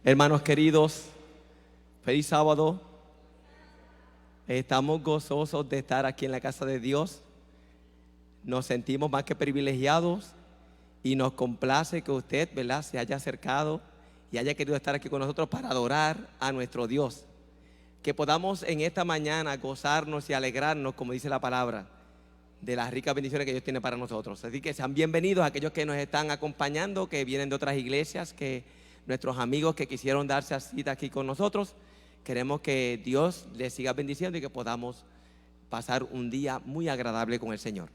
Hermanos queridos, feliz sábado. Estamos gozosos de estar aquí en la casa de Dios. Nos sentimos más que privilegiados y nos complace que usted, ¿verdad?, se haya acercado y haya querido estar aquí con nosotros para adorar a nuestro Dios. Que podamos en esta mañana gozarnos y alegrarnos, como dice la palabra, de las ricas bendiciones que Dios tiene para nosotros. Así que sean bienvenidos a aquellos que nos están acompañando, que vienen de otras iglesias, que nuestros amigos que quisieron darse cita aquí con nosotros. Queremos que Dios les siga bendiciendo y que podamos pasar un día muy agradable con el Señor.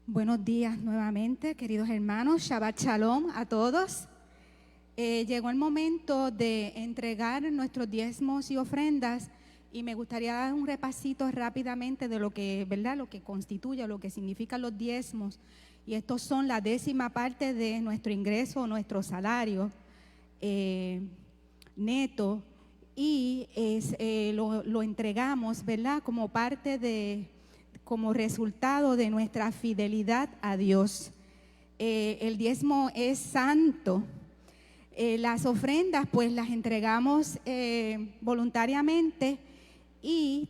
Buenos días nuevamente, queridos hermanos. Shabbat Shalom a todos. Llegó el momento de entregar nuestros diezmos y ofrendas y me gustaría dar un repasito rápidamente de lo que, ¿verdad?, lo que constituye, lo que significan los diezmos. Y estos son la 10ª parte de nuestro ingreso, nuestro salario neto, y lo entregamos, ¿verdad?, como parte como resultado de nuestra fidelidad a Dios. El diezmo es santo. Las ofrendas pues las entregamos voluntariamente y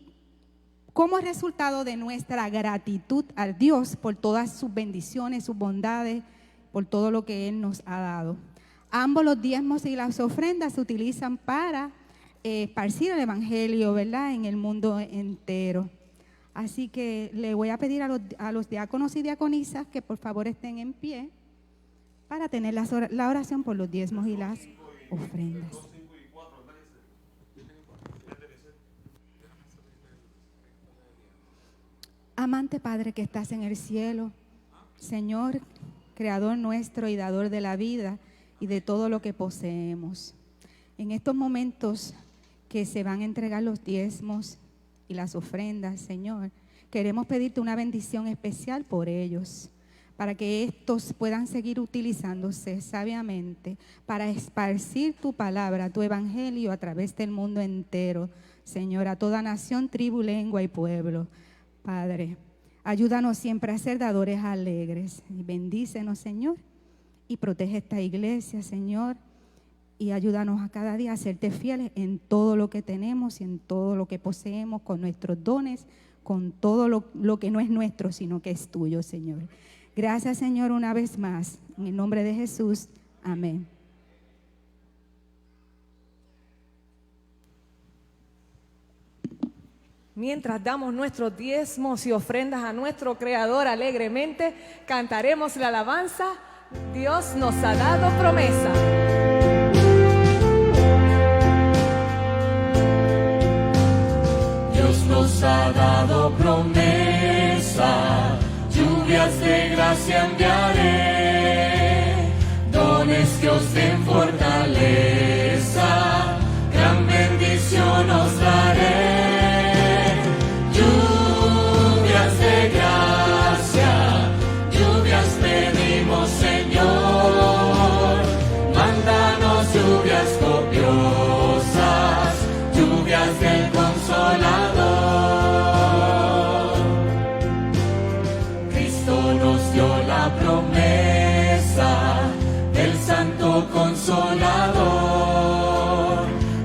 como resultado de nuestra gratitud a Dios por todas sus bendiciones, sus bondades, por todo lo que Él nos ha dado. Ambos, los diezmos y las ofrendas, se utilizan para esparcir el evangelio, ¿verdad?, en el mundo entero. Así que le voy a pedir a los diáconos y diaconisas que por favor estén en pie para tener la oración por los diezmos y las ofrendas. Amante Padre que estás en el cielo, Señor, Creador nuestro y dador de la vida y de todo lo que poseemos. En estos momentos que se van a entregar los diezmos y las ofrendas, Señor, queremos pedirte una bendición especial por ellos, para que estos puedan seguir utilizándose sabiamente para esparcir tu palabra, tu evangelio a través del mundo entero, Señor, a toda nación, tribu, lengua y pueblo. Padre, ayúdanos siempre a ser dadores alegres y bendícenos, Señor, y protege esta iglesia, Señor, y ayúdanos a cada día a serte fieles en todo lo que tenemos y en todo lo que poseemos, con nuestros dones, con todo lo que no es nuestro, sino que es tuyo, Señor. Gracias, Señor, una vez más. En el nombre de Jesús. Amén. Mientras damos nuestros diezmos y ofrendas a nuestro Creador alegremente, cantaremos la alabanza. Dios nos ha dado promesa. Dios nos ha dado promesa, lluvias de gracia enviaré, dones que os den fortaleza, gran bendición os daré. Lluvias de gracia, lluvias pedimos, Señor, mándanos lluvias copiosas, lluvias del Consolador. Cristo nos dio la promesa del Santo Consolador,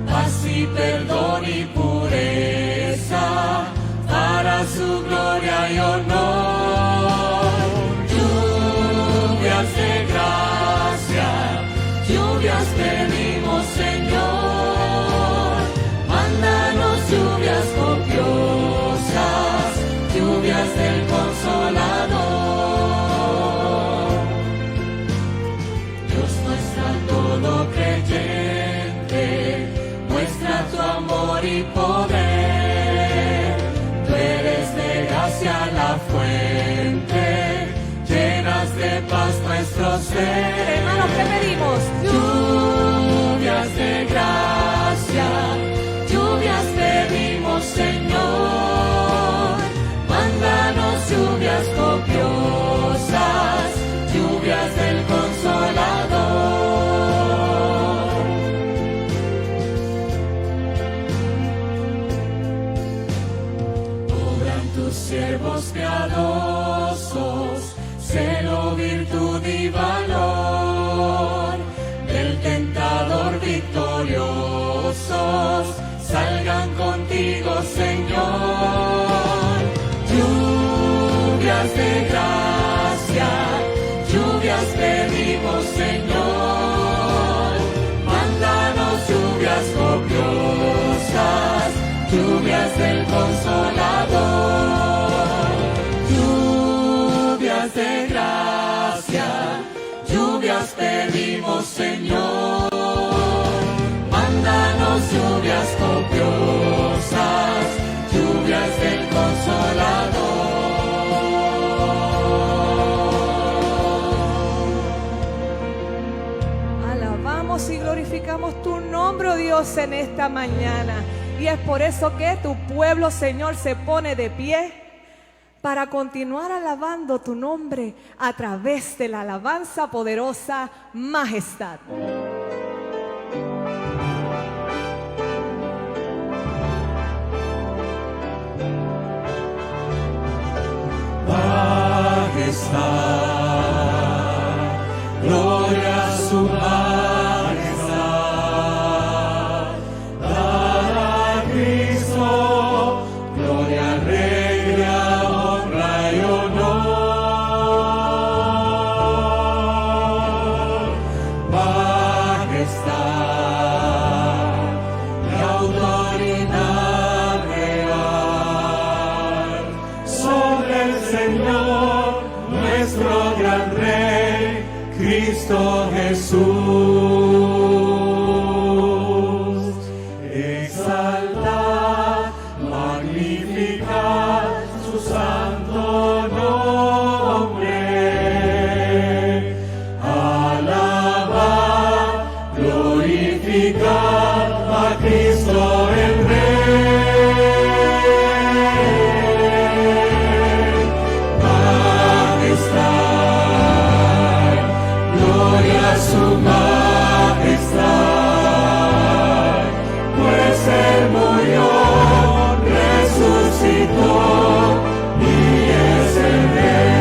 paz y perdón y pureza para su gloria y honor. Lluvias de gracia, lluvias pedimos, Señor, mándanos lluvias copiosas, lluvias del Consolador. Dios muestra todo creyente, muestra tu amor y poder. Tú eres de gracia la fuente, llenas de paz nuestro ser. Hermanos, ¿qué pedimos? Lluvias de gracia, lluvias pedimos, Señor, mándanos lluvias copiosas, lluvias del Consolador. siervos piadosos, celo, virtud y valor, del tentador victoriosos, salgan contigo, Señor. Lluvias de gracia, lluvias pedimos, Señor. Mándanos lluvias copiosas, lluvias del Consolador. Lluvias de gracia, lluvias pedimos, Señor. Mándanos lluvias copiosas, lluvias del Consolador. Alabamos y glorificamos tu nombre, oh Dios, en esta mañana. Y es por eso que tu pueblo, Señor, se pone de pie para continuar alabando tu nombre a través de la alabanza poderosa Majestad. Majestad, gloria a su majestad, dar a Cristo, gloria al Rey, honra y honor. Majestad y autoridad real sobre el Señor, nuestro gran Rey, Cristo Jesús. Exaltad, magnificad su santo nombre. Alabad, glorificad a Cristo el Rey. Majestad, gloria a su majestad, pues Él murió, resucitó y es el Rey.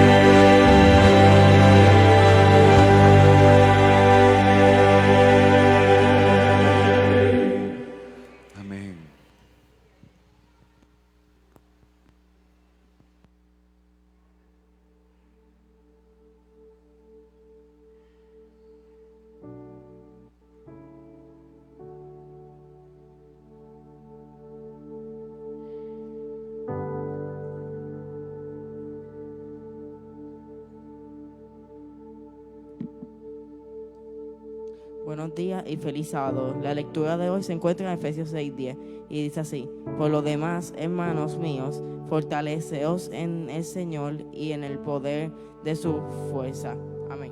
Amén. Buenos días y feliz sábado. La lectura de hoy se encuentra en Efesios 6:10 y dice así: por lo demás, hermanos míos, fortaleceos en el Señor y en el poder de su fuerza. Amén.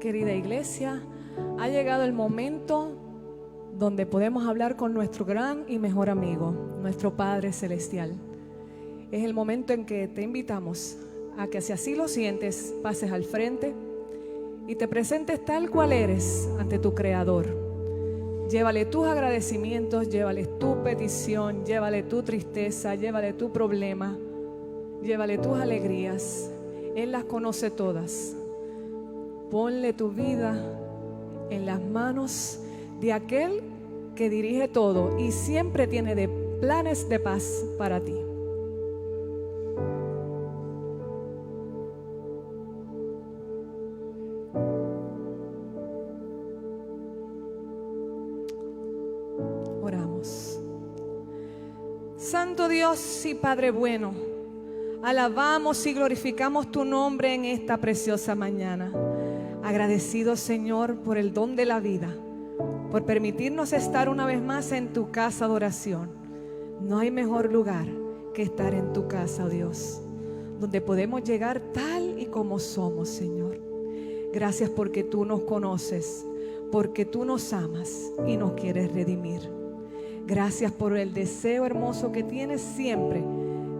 Querida iglesia, ha llegado el momento donde podemos hablar con nuestro gran y mejor amigo, nuestro Padre Celestial. Es el momento en que te invitamos a que, si así lo sientes, pases al frente y te presentes tal cual eres ante tu Creador. Llévale tus agradecimientos, llévale tu petición, llévale tu tristeza, llévale tu problema, llévale tus alegrías. Él las conoce todas. Ponle tu vida en las manos de aquel que dirige todo y siempre tiene planes de paz para ti. Oramos. Santo Dios y Padre bueno, alabamos y glorificamos tu nombre en esta preciosa mañana. Agradecido, Señor, por el don de la vida, por permitirnos estar una vez más en tu casa de oración. No hay mejor lugar que estar en tu casa, oh Dios, donde podemos llegar tal y como somos, Señor. Gracias porque tú nos conoces, porque tú nos amas y nos quieres redimir. Gracias por el deseo hermoso que tienes siempre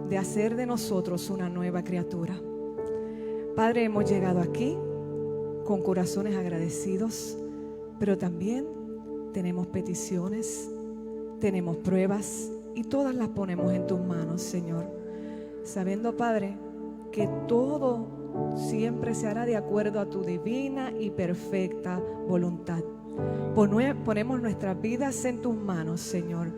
de hacer de nosotros una nueva criatura. Padre, hemos llegado aquí con corazones agradecidos, pero también tenemos peticiones, tenemos pruebas y todas las ponemos en tus manos, Señor, sabiendo, Padre, que todo siempre se hará de acuerdo a tu divina y perfecta voluntad. Ponemos nuestras vidas en tus manos, Señor.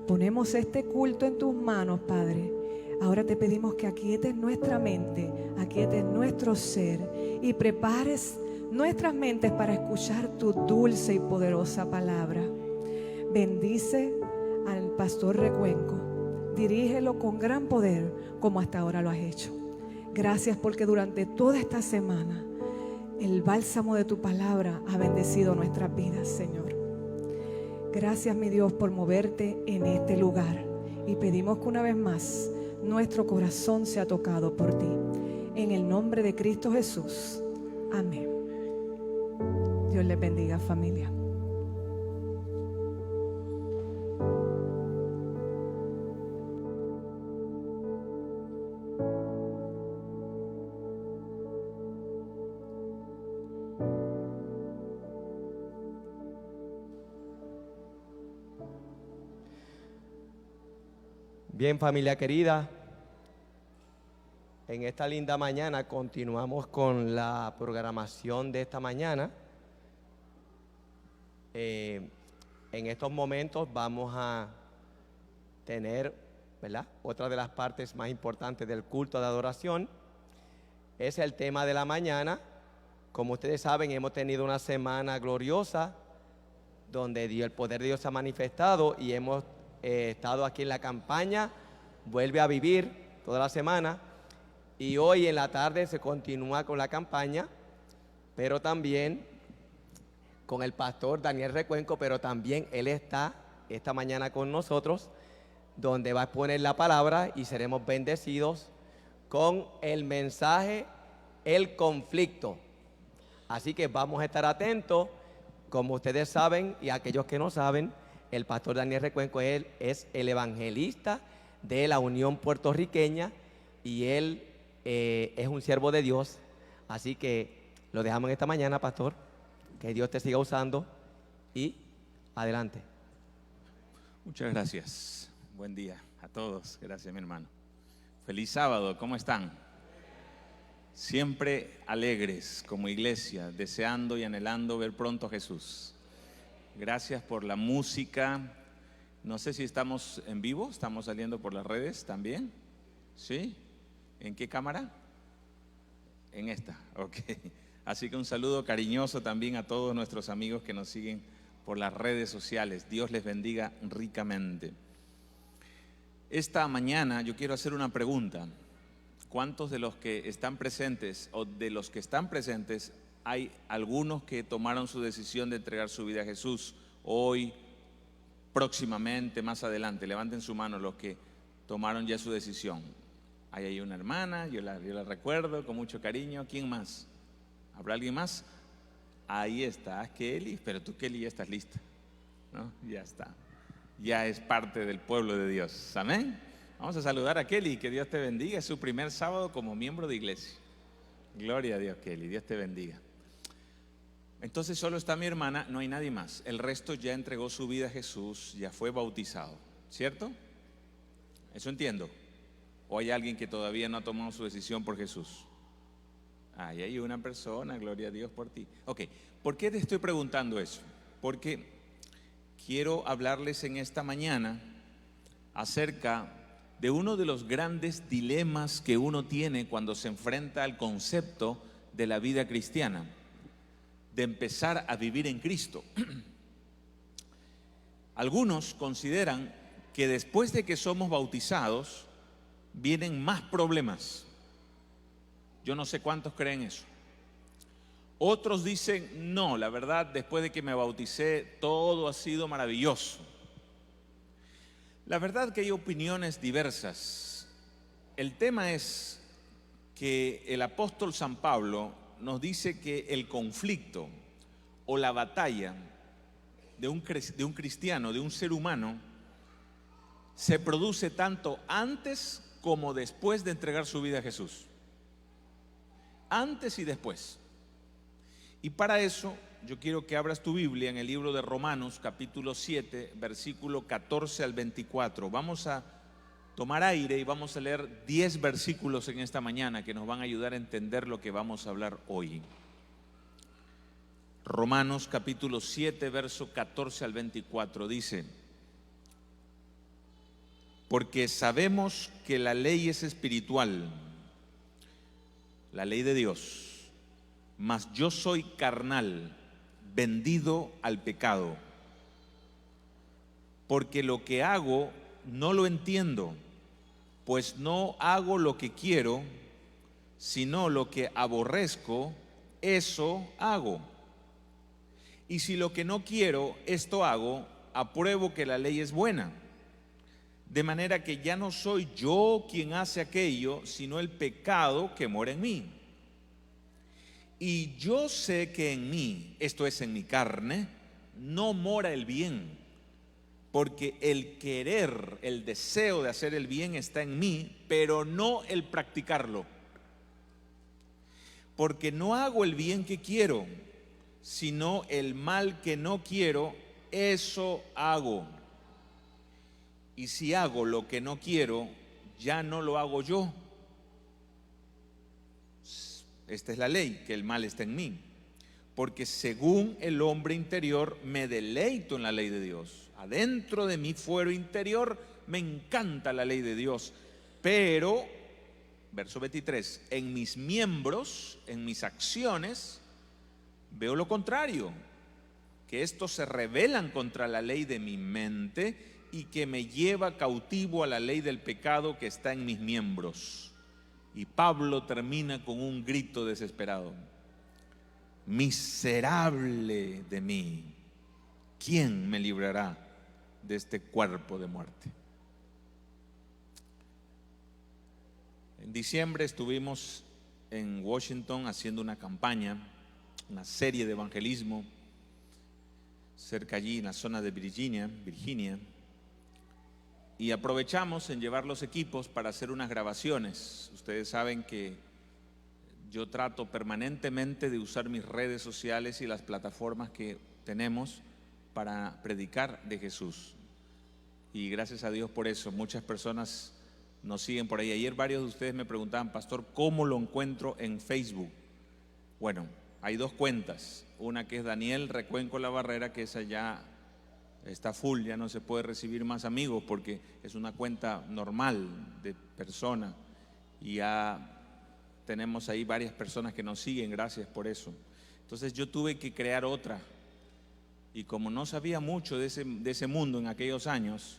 Ponemos este culto en tus manos, Padre. Ahora te pedimos que aquietes nuestra mente, aquietes nuestro ser y prepares nuestras mentes para escuchar tu dulce y poderosa palabra. Bendice al pastor Recuenco. Dirígelo con gran poder como hasta ahora lo has hecho. Gracias porque durante toda esta semana el bálsamo de tu palabra ha bendecido nuestras vidas, Señor. Gracias, mi Dios, por moverte en este lugar. Y pedimos que una vez más nuestro corazón sea tocado por ti. En el nombre de Cristo Jesús. Amén. Dios les bendiga, familia. Bien, familia querida, en esta linda mañana continuamos con la programación de esta mañana. En estos momentos vamos a tener, ¿verdad?, otra de las partes más importantes del culto de adoración. Es el tema de la mañana. Como ustedes saben, hemos tenido una semana gloriosa donde el poder de Dios se ha manifestado y hemos estado aquí en la campaña Vuelve a Vivir toda la semana, y hoy en la tarde se continúa con la campaña, pero también con el pastor Daniel Recuenco, pero también él está esta mañana con nosotros, donde va a exponer la palabra y seremos bendecidos con el mensaje El conflicto. Así que vamos a estar atentos. Como ustedes saben, y aquellos que no saben, el pastor Daniel Recuenco es el evangelista de la Unión Puertorriqueña y él es un siervo de Dios. Así que lo dejamos en esta mañana, pastor. Que Dios te siga usando y adelante. Muchas gracias. Buen día a todos. Gracias, mi hermano. Feliz sábado. ¿Cómo están? Siempre alegres como iglesia, deseando y anhelando ver pronto a Jesús. Gracias por la música. No sé si estamos en vivo, estamos saliendo por las redes también. ¿Sí? ¿En qué cámara? En esta, ok. Así que un saludo cariñoso también a todos nuestros amigos que nos siguen por las redes sociales. Dios les bendiga ricamente. Esta mañana yo quiero hacer una pregunta. ¿Cuántos de los que están presentes o de los que están presentes hay algunos que tomaron su decisión de entregar su vida a Jesús hoy, próximamente, más adelante? Levanten su mano los que tomaron ya su decisión. Hay ahí una hermana, yo la recuerdo con mucho cariño. ¿Quién más? ¿Habrá alguien más? Ahí está, Kelly. Pero tú, Kelly, ya estás lista, ¿no? Ya está. Ya es parte del pueblo de Dios. Amén. Vamos a saludar a Kelly, que Dios te bendiga. Es su primer sábado como miembro de iglesia. Gloria a Dios, Kelly. Dios te bendiga. Entonces solo está mi hermana, no hay nadie más. El resto ya entregó su vida a Jesús, ya fue bautizado, ¿cierto? ¿Eso entiendo? ¿O hay alguien que todavía no ha tomado su decisión por Jesús? Ahí hay una persona, gloria a Dios por ti. Ok, ¿por qué te estoy preguntando eso? Porque quiero hablarles en esta mañana acerca de uno de los grandes dilemas que uno tiene cuando se enfrenta al concepto de la vida cristiana, de empezar a vivir en Cristo. Algunos consideran que después de que somos bautizados vienen más problemas. Yo no sé cuántos creen eso. Otros dicen, no, la verdad, después de que me bauticé todo ha sido maravilloso. La verdad que hay opiniones diversas. El tema es que el apóstol San Pablo nos dice que el conflicto o la batalla de un cristiano, de un ser humano, se produce tanto antes como después de entregar su vida a Jesús. Antes y después. Y para eso yo quiero que abras tu Biblia en el libro de Romanos, capítulo 7, versículo 14 al 24. Vamos a tomar aire y vamos a leer 10 versículos en esta mañana que nos van a ayudar a entender lo que vamos a hablar hoy. Romanos capítulo 7, verso 14 al 24 dice: porque sabemos que la ley es espiritual, la ley de Dios, mas yo soy carnal, vendido al pecado, porque lo que hago no lo entiendo, pues no hago lo que quiero, sino lo que aborrezco, eso hago. Y si lo que no quiero, esto hago, apruebo que la ley es buena. De manera que ya no soy yo quien hace aquello, sino el pecado que mora en mí. Y yo sé que en mí, esto es en mi carne, no mora el bien, porque el querer, el deseo de hacer el bien está en mí, pero no el practicarlo. Porque no hago el bien que quiero, sino el mal que no quiero, eso hago. Y si hago lo que no quiero, ya no lo hago yo. Esta es la ley, que el mal está en mí. Porque según el hombre interior me deleito en la ley de Dios. Adentro de mi fuero interior me encanta la ley de Dios. Pero, verso 23, en mis miembros, en mis acciones, veo lo contrario, que estos se rebelan contra la ley de mi mente y que me lleva cautivo a la ley del pecado que está en mis miembros. Y Pablo termina con un grito desesperado: miserable de mí, ¿quién me librará de este cuerpo de muerte? En diciembre estuvimos en Washington haciendo una campaña, una serie de evangelismo cerca allí en la zona de Virginia, y aprovechamos en llevar los equipos para hacer unas grabaciones. Ustedes saben que yo trato permanentemente de usar mis redes sociales y las plataformas que tenemos para predicar de Jesús, y gracias a Dios por eso. Muchas personas nos siguen por ahí. Ayer varios de ustedes me preguntaban: pastor, ¿cómo lo encuentro en Facebook? Bueno, hay dos cuentas, una que es Daniel Recuenco La Barrera, que esa ya está full, ya no se puede recibir más amigos porque es una cuenta normal de persona, y ya tenemos ahí varias personas que nos siguen, gracias por eso. Entonces yo tuve que crear otra, y como no sabía mucho de ese mundo en aquellos años,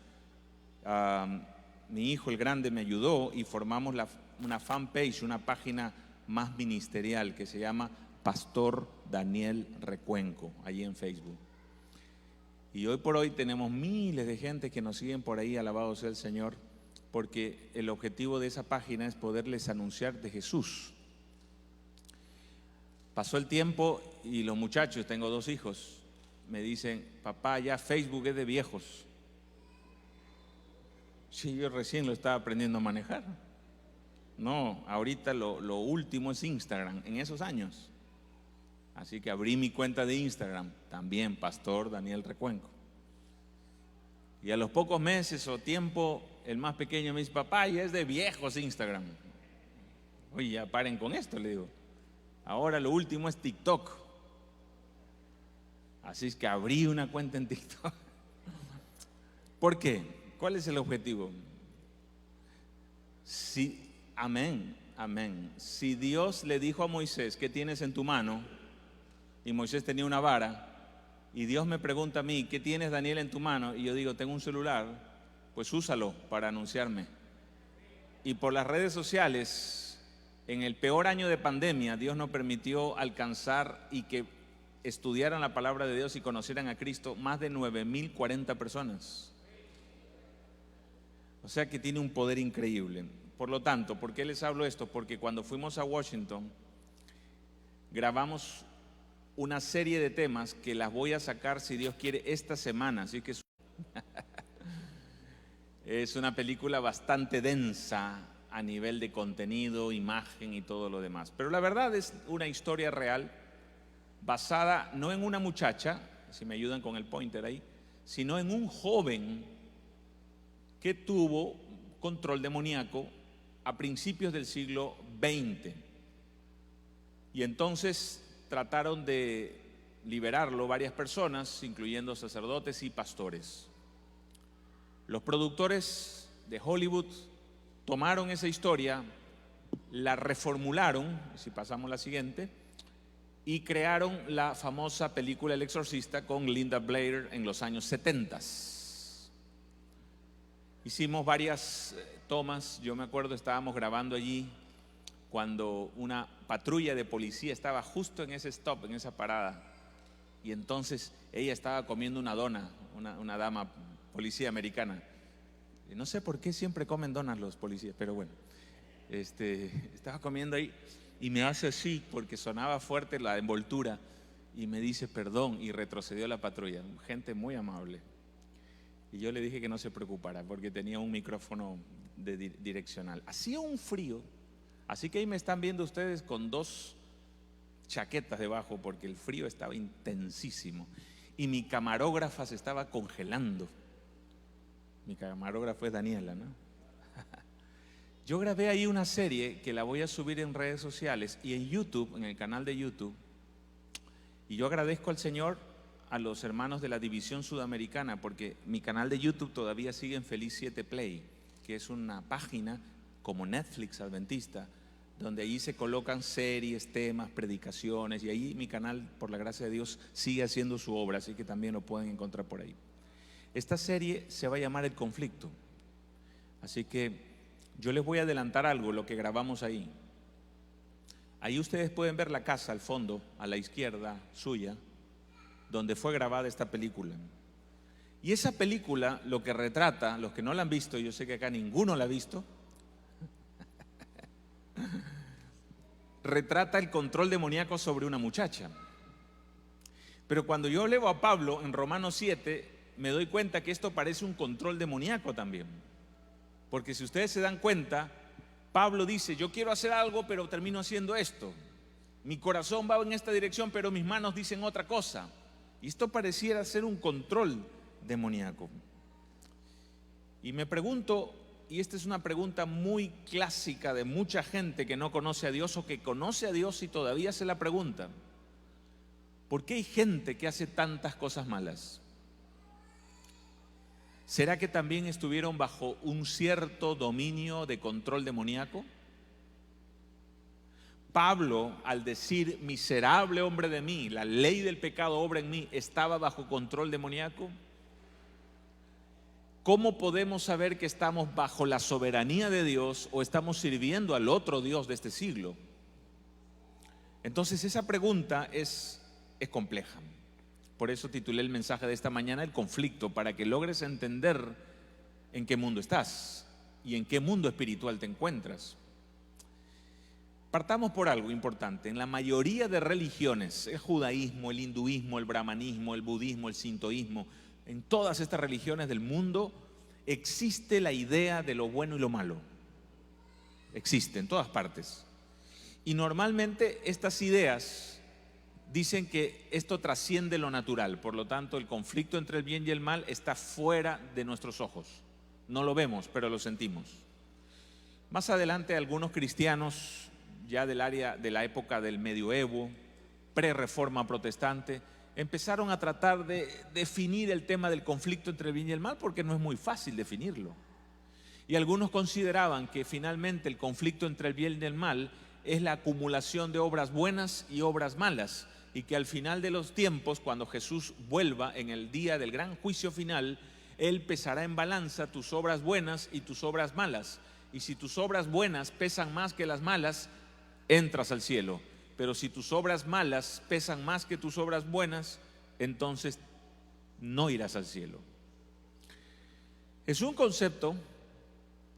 mi hijo el grande me ayudó y formamos una fanpage, una página más ministerial que se llama Pastor Daniel Recuenco, allí en Facebook. Y hoy por hoy tenemos miles de gente que nos siguen por ahí, alabado sea el Señor, porque el objetivo de esa página es poderles anunciar de Jesús. Pasó el tiempo y los muchachos, tengo 2 hijos, me dicen: papá, ya Facebook es de viejos. Sí, yo recién lo estaba aprendiendo a manejar. No, ahorita lo último es Instagram, en esos años. Así que abrí mi cuenta de Instagram, también Pastor Daniel Recuenco. Y a los pocos meses o tiempo, el más pequeño me dice: papá, ya es de viejos Instagram. Oye, ya paren con esto, le digo. Ahora lo último es TikTok. Así es que abrí una cuenta en TikTok. ¿Por qué? ¿Cuál es el objetivo? Amén. Si Dios le dijo a Moisés: ¿qué tienes en tu mano? Y Moisés tenía una vara, y Dios me pregunta a mí: ¿qué tienes, Daniel, en tu mano? Y yo digo: tengo un celular. Pues úsalo para anunciarme. Y por las redes sociales, en el peor año de pandemia, Dios nos permitió alcanzar y que estudiaran la palabra de Dios y conocieran a Cristo más de 9,040 personas. O sea que tiene un poder increíble. Por lo tanto, ¿por qué les hablo esto? Porque cuando fuimos a Washington, grabamos una serie de temas que las voy a sacar, si Dios quiere, esta semana. Así que es una película bastante densa a nivel de contenido, imagen y todo lo demás. Pero la verdad es una historia real basada no en una muchacha, si me ayudan con el pointer ahí, sino en un joven que tuvo control demoníaco a principios del siglo XX. Y entonces trataron de liberarlo varias personas, incluyendo sacerdotes y pastores. Los productores de Hollywood tomaron esa historia, la reformularon, si pasamos la siguiente, y crearon la famosa película El Exorcista con Linda Blair en los años 70. Hicimos varias tomas. Yo me acuerdo, estábamos grabando allí cuando una patrulla de policía estaba justo en ese stop, en esa parada, y entonces ella estaba comiendo una dona, una dama policía americana. Y no sé por qué siempre comen donas los policías, pero bueno, estaba comiendo ahí y me hace así porque sonaba fuerte la envoltura y me dice perdón y retrocedió la patrulla. Gente muy amable. Y yo le dije que no se preocupara porque tenía un micrófono direccional. Hacía un frío, así que ahí me están viendo ustedes con 2 chaquetas debajo porque el frío estaba intensísimo y mi camarógrafa se estaba congelando. Mi camarógrafa es Daniela, ¿no? Yo grabé ahí una serie que la voy a subir en redes sociales y en YouTube, en el canal de YouTube. Y yo agradezco al Señor, a los hermanos de la división sudamericana, porque mi canal de YouTube todavía sigue en Feliz 7 Play, que es una página como Netflix adventista, donde allí se colocan series, temas, predicaciones, y ahí mi canal, por la gracia de Dios, sigue haciendo su obra, así que también lo pueden encontrar por ahí. Esta serie se va a llamar El Conflicto, así que yo les voy a adelantar algo, lo que grabamos ahí. Ahí ustedes pueden ver la casa al fondo, a la izquierda suya, donde fue grabada esta película. Y esa película lo que retrata, los que no la han visto, yo sé que acá ninguno la ha visto, retrata el control demoníaco sobre una muchacha. Pero cuando yo leo a Pablo en Romanos 7, me doy cuenta que esto parece un control demoníaco también. Porque si ustedes se dan cuenta, Pablo dice, yo quiero hacer algo, pero termino haciendo esto. Mi corazón va en esta dirección, pero mis manos dicen otra cosa. Y esto pareciera ser un control demoníaco. Y me pregunto, y esta es una pregunta muy clásica de mucha gente que no conoce a Dios o que conoce a Dios y todavía se la pregunta: ¿por qué hay gente que hace tantas cosas malas? ¿Será que también estuvieron bajo un cierto dominio de control demoníaco? Pablo, al decir miserable hombre de mí, la ley del pecado obra en mí, ¿estaba bajo control demoníaco? ¿Cómo podemos saber que estamos bajo la soberanía de Dios o estamos sirviendo al otro Dios de este siglo? Entonces esa pregunta es compleja. Por eso titulé el mensaje de esta mañana El Conflicto, para que logres entender en qué mundo estás y en qué mundo espiritual te encuentras. Partamos por algo importante. En la mayoría de religiones, el judaísmo, el hinduismo, el brahmanismo, el budismo, el sintoísmo, en todas estas religiones del mundo existe la idea de lo bueno y lo malo. Existe en todas partes. Y normalmente estas ideas dicen que esto trasciende lo natural, por lo tanto el conflicto entre el bien y el mal está fuera de nuestros ojos. No lo vemos, pero lo sentimos. Más adelante algunos cristianos ya del área de la época del medioevo, pre-reforma protestante, empezaron a tratar de definir el tema del conflicto entre el bien y el mal, porque no es muy fácil definirlo. Y algunos consideraban que finalmente el conflicto entre el bien y el mal es la acumulación de obras buenas y obras malas, y que al final de los tiempos, cuando Jesús vuelva en el día del gran juicio final, Él pesará en balanza tus obras buenas y tus obras malas. Y si tus obras buenas pesan más que las malas, entras al cielo. Pero si tus obras malas pesan más que tus obras buenas, entonces no irás al cielo. Es un concepto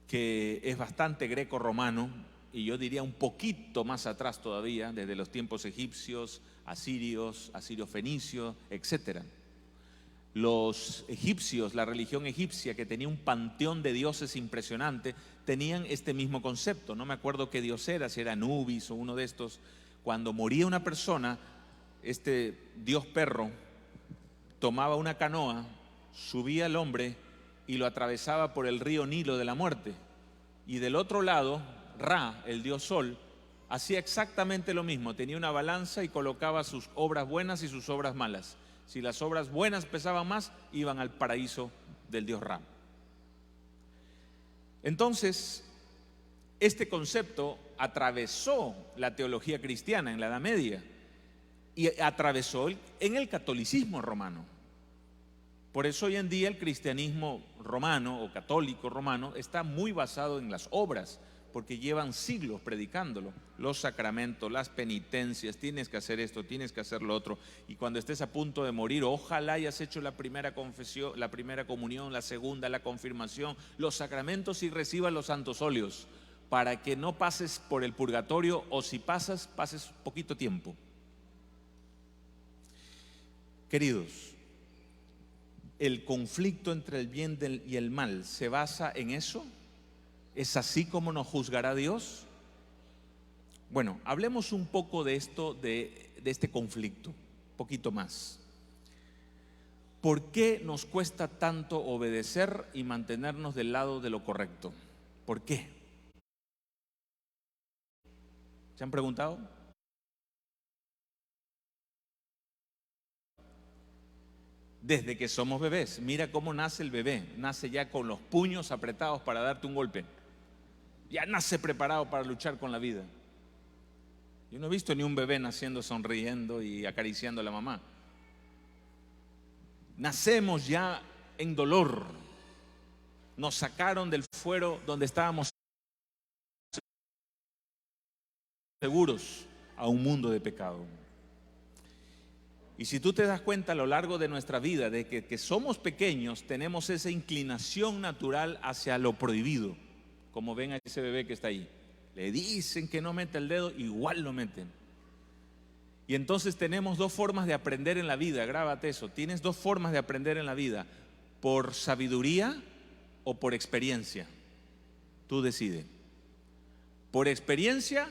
que es bastante greco-romano, y yo diría un poquito más atrás todavía, desde los tiempos egipcios, asirios, asirio-fenicios, etc. Los egipcios, la religión egipcia, que tenía un panteón de dioses impresionante, tenían este mismo concepto. No me acuerdo qué dios era, si era Anubis o uno de estos. Cuando moría una persona, este dios perro tomaba una canoa, subía al hombre y lo atravesaba por el río Nilo de la muerte. Y del otro lado, Ra, el dios sol, hacía exactamente lo mismo. Tenía una balanza y colocaba sus obras buenas y sus obras malas. Si las obras buenas pesaban más, iban al paraíso del dios Ra. Entonces, este concepto atravesó la teología cristiana en la Edad Media y atravesó en el catolicismo romano. Por eso hoy en día el cristianismo romano o católico romano está muy basado en las obras, porque llevan siglos predicándolo. Los sacramentos, las penitencias, tienes que hacer esto, tienes que hacer lo otro. Y cuando estés a punto de morir, ojalá hayas hecho la primera confesión, la primera comunión, la segunda, la confirmación, los sacramentos y recibas los santos óleos, para que no pases por el purgatorio, o si pasas, pases poquito tiempo. Queridos, el conflicto entre el bien y el mal se basa en eso. ¿Es así como nos juzgará Dios? Bueno, hablemos un poco de esto, de este conflicto, un poquito más. ¿Por qué nos cuesta tanto obedecer y mantenernos del lado de lo correcto? ¿Por qué? ¿Se han preguntado? Desde que somos bebés, mira cómo nace el bebé. Nace ya con los puños apretados para darte un golpe. Ya nace preparado para luchar con la vida. Yo no he visto ni un bebé naciendo sonriendo y acariciando a la mamá. Nacemos ya en dolor. Nos sacaron del fuero donde estábamos seguros a un mundo de pecado. Y si tú te das cuenta a lo largo de nuestra vida de que somos pequeños, tenemos esa inclinación natural hacia lo prohibido. Como ven a ese bebé que está ahí, le dicen que no mete el dedo, igual lo meten. Y entonces tenemos dos formas de aprender en la vida, grábate eso. Tienes dos formas de aprender en la vida: por sabiduría o por experiencia. Tú decides. Por experiencia,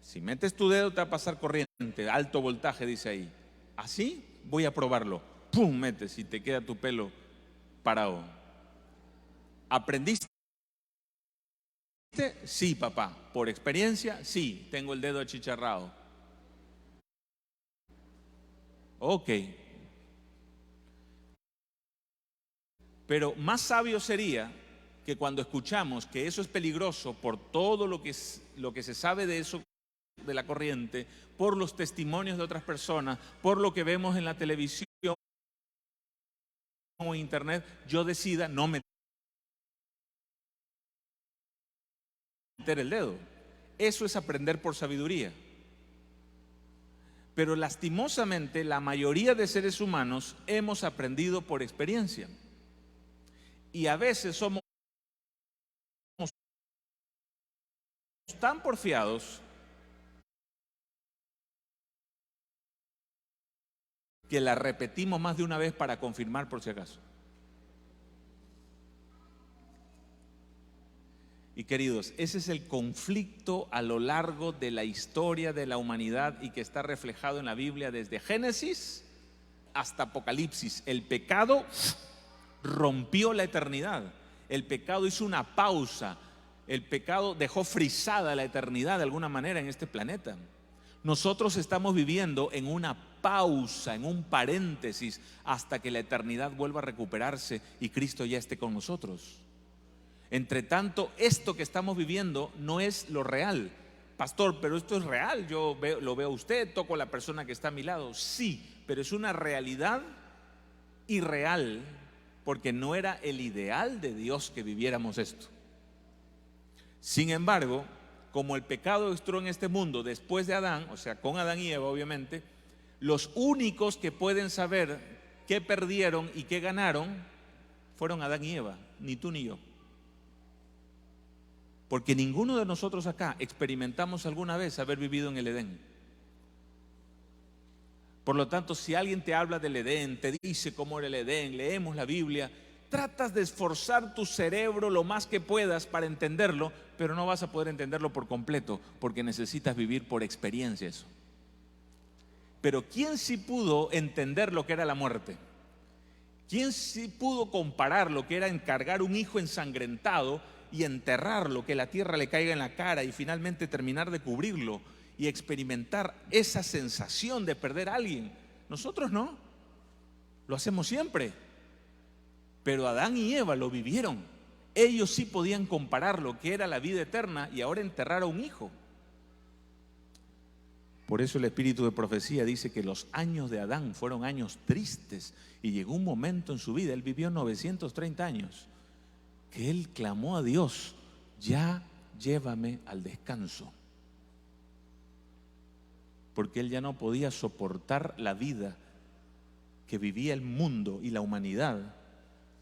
si metes tu dedo te va a pasar corriente, alto voltaje dice ahí. Así voy a probarlo. ¡Pum! Metes y te queda tu pelo parado. ¿Aprendiste? Sí, papá. ¿Por experiencia? Sí, tengo el dedo achicharrado. Ok. Pero más sabio sería que cuando escuchamos que eso es peligroso por todo lo que se sabe de eso, de la corriente, por los testimonios de otras personas, por lo que vemos en la televisión o en internet, yo decida no meter el dedo. Eso es aprender por sabiduría. Pero lastimosamente la mayoría de seres humanos hemos aprendido por experiencia. Y a veces somos tan porfiados que la repetimos más de una vez para confirmar por si acaso. Y queridos, ese es el conflicto a lo largo de la historia de la humanidad y que está reflejado en la Biblia desde Génesis hasta Apocalipsis. El pecado rompió la eternidad. El pecado hizo una pausa. El pecado dejó frisada la eternidad de alguna manera en este planeta. Nosotros estamos viviendo en una pausa, en un paréntesis, hasta que la eternidad vuelva a recuperarse y Cristo ya esté con nosotros. Entre tanto, esto que estamos viviendo no es lo real. Pastor, pero esto es real, lo veo a usted, toco a la persona que está a mi lado. Sí, pero es una realidad irreal, porque no era el ideal de Dios que viviéramos esto. Sin embargo, como el pecado entró en este mundo después de Adán, o sea, con Adán y Eva obviamente, los únicos que pueden saber qué perdieron y qué ganaron fueron Adán y Eva, ni tú ni yo. Porque ninguno de nosotros acá experimentamos alguna vez haber vivido en el Edén. Por lo tanto, si alguien te habla del Edén, te dice cómo era el Edén, leemos la Biblia, tratas de esforzar tu cerebro lo más que puedas para entenderlo, pero no vas a poder entenderlo por completo, porque necesitas vivir por experiencia eso. Pero ¿quién sí pudo entender lo que era la muerte? ¿Quién sí pudo comparar lo que era encargar un hijo ensangrentado y enterrarlo, que la tierra le caiga en la cara y finalmente terminar de cubrirlo y experimentar esa sensación de perder a alguien? Nosotros no, lo hacemos siempre. Pero Adán y Eva lo vivieron. Ellos sí podían comparar lo que era la vida eterna y ahora enterrar a un hijo. Por eso el espíritu de profecía dice que los años de Adán fueron años tristes y llegó un momento en su vida, él vivió 930 años, que él clamó a Dios: ya llévame al descanso. Porque él ya no podía soportar la vida que vivía el mundo y la humanidad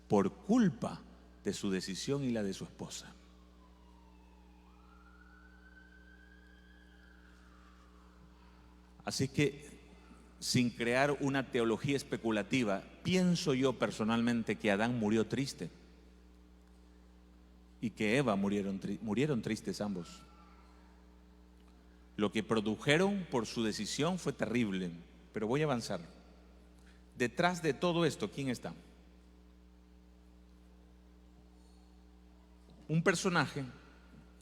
por culpa de su decisión y la de su esposa. Así que, sin crear una teología especulativa, pienso yo personalmente que Adán murió triste y que Eva murieron tristes ambos. Lo que produjeron por su decisión fue terrible, pero voy a avanzar. Detrás de todo esto, ¿quién está? Un personaje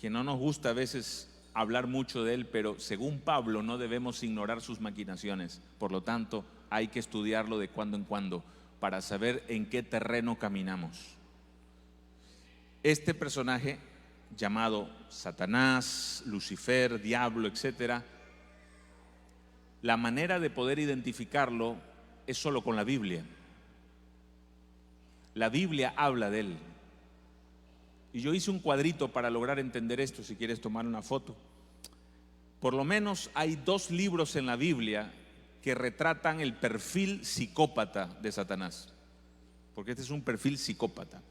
que no nos gusta a veces hablar mucho de él, pero según Pablo no debemos ignorar sus maquinaciones. Por lo tanto, hay que estudiarlo de cuando en cuando para saber en qué terreno caminamos. Este personaje llamado Satanás, Lucifer, Diablo, etc., la manera de poder identificarlo es solo con la Biblia. La Biblia habla de él. Y yo hice un cuadrito para lograr entender esto, si quieres tomar una foto. Por lo menos hay 2 libros en la Biblia que retratan el perfil psicópata de Satanás, porque este es un perfil psicópata.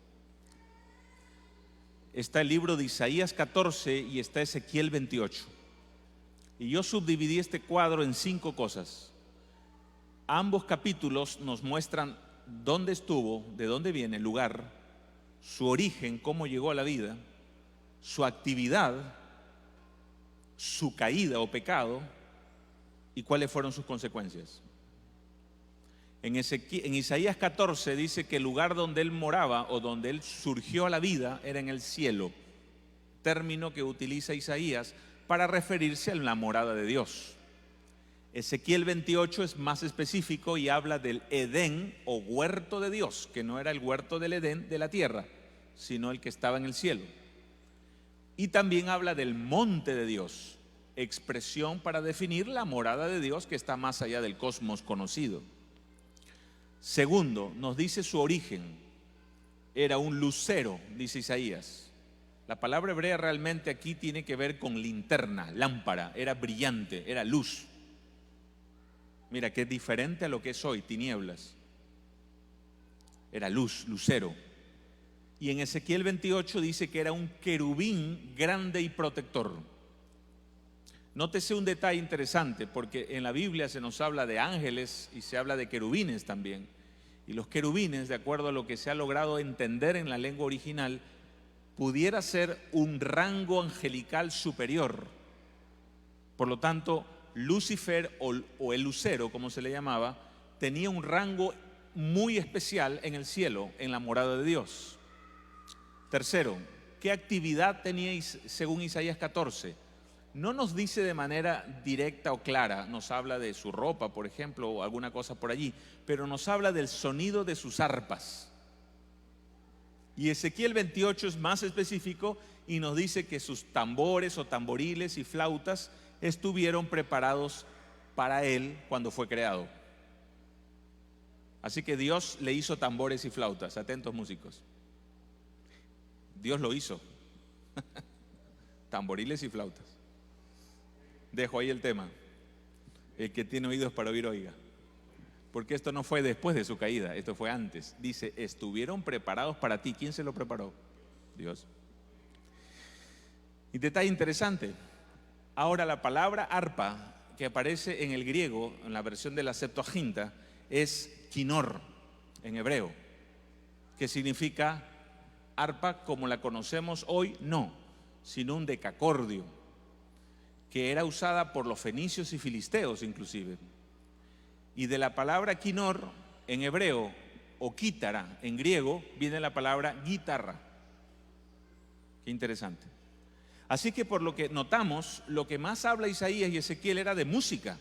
Está el libro de Isaías 14 y está Ezequiel 28. Y yo subdividí este cuadro en 5 cosas. Ambos capítulos nos muestran dónde estuvo, de dónde viene, el lugar, su origen, cómo llegó a la vida, su actividad, su caída o pecado y cuáles fueron sus consecuencias. En Isaías 14 dice que el lugar donde él moraba o donde él surgió a la vida era en el cielo, término que utiliza Isaías para referirse a la morada de Dios. Ezequiel 28 es más específico y habla del Edén o huerto de Dios, que no era el huerto del Edén de la tierra, sino el que estaba en el cielo. Y también habla del monte de Dios, expresión para definir la morada de Dios que está más allá del cosmos conocido. Segundo, nos dice su origen. Era un lucero, dice Isaías. La palabra hebrea realmente aquí tiene que ver con linterna, lámpara, era brillante, era luz. Mira que es diferente a lo que es hoy, tinieblas. Era luz, lucero. Y en Ezequiel 28 dice que era un querubín grande y protector. Nótese un detalle interesante, porque en la Biblia se nos habla de ángeles y se habla de querubines también. Y los querubines, de acuerdo a lo que se ha logrado entender en la lengua original, pudiera ser un rango angelical superior. Por lo tanto, Lucifer o el lucero, como se le llamaba, tenía un rango muy especial en el cielo, en la morada de Dios. Tercero, ¿qué actividad tenía según Isaías 14? No nos dice de manera directa o clara, nos habla de su ropa, por ejemplo, o alguna cosa por allí, pero nos habla del sonido de sus arpas. Y Ezequiel 28 es más específico y nos dice que sus tambores o tamboriles y flautas estuvieron preparados para él cuando fue creado. Así que Dios le hizo tambores y flautas. Atentos, músicos. Dios lo hizo. Tamboriles y flautas. Dejo ahí el tema. El que tiene oídos para oír, oiga. Porque esto no fue después de su caída, esto fue antes. Dice, estuvieron preparados para ti. ¿Quién se lo preparó? Dios. Y detalle interesante. Ahora la palabra arpa, que aparece en el griego, en la versión de la Septuaginta, es kinor, en hebreo, que significa arpa como la conocemos hoy, no, sino un decacordio, que era usada por los fenicios y filisteos inclusive. Y de la palabra quinor en hebreo o quítara en griego viene la palabra guitarra. Qué interesante. Así que por lo que notamos, lo que más habla Isaías y Ezequiel era de música.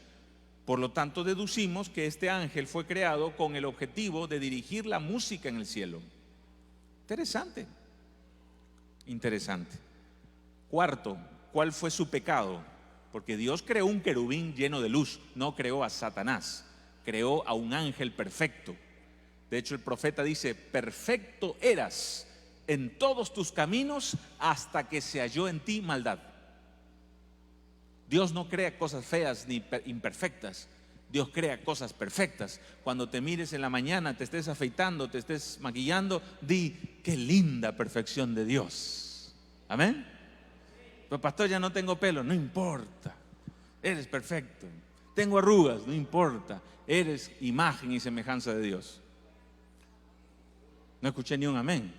Por lo tanto, deducimos que este ángel fue creado con el objetivo de dirigir la música en el cielo. Interesante. Interesante. Cuarto, ¿cuál fue su pecado? Porque Dios creó un querubín lleno de luz, no creó a Satanás, creó a un ángel perfecto. De hecho, el profeta dice: perfecto eras en todos tus caminos hasta que se halló en ti maldad. Dios no crea cosas feas ni imperfectas. Dios crea cosas perfectas. Cuando te mires en la mañana, te estés afeitando, te estés maquillando, di: qué linda perfección de Dios. Amén. Pero pastor, ya no tengo pelo. No importa, eres perfecto. Tengo arrugas, no importa, eres imagen y semejanza de Dios. No escuché ni un amén.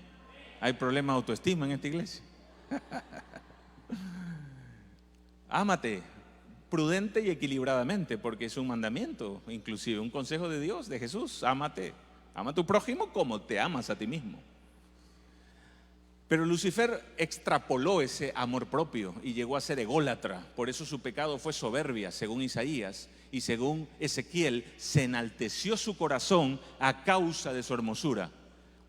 Hay problema de autoestima en esta iglesia. Ámate prudente y equilibradamente, porque es un mandamiento, inclusive un consejo de Dios, de Jesús. Ámate, ama a tu prójimo como te amas a ti mismo. Pero Lucifer extrapoló ese amor propio y llegó a ser ególatra. Por eso su pecado fue soberbia, según Isaías, y según Ezequiel, se enalteció su corazón a causa de su hermosura.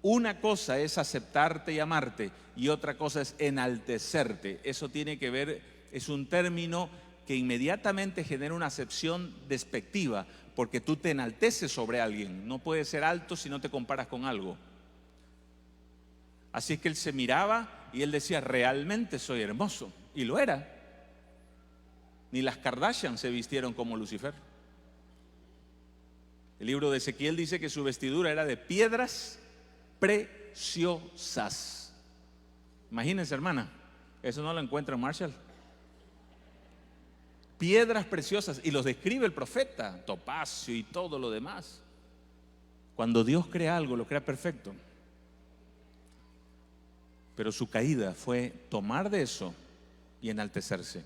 Una cosa es aceptarte y amarte, y otra cosa es enaltecerte. Eso tiene que ver, es un término que inmediatamente genera una acepción despectiva, porque tú te enalteces sobre alguien. No puedes ser alto si no te comparas con algo. Así es que él se miraba y él decía: realmente soy hermoso. Y lo era. Ni las Kardashian se vistieron como Lucifer. El libro de Ezequiel dice que su vestidura era de piedras preciosas. Imagínense, hermana, eso no lo encuentra en Marshall. Piedras preciosas, y los describe el profeta, topacio y todo lo demás. Cuando Dios crea algo, lo crea perfecto. Pero su caída fue tomar de eso y enaltecerse.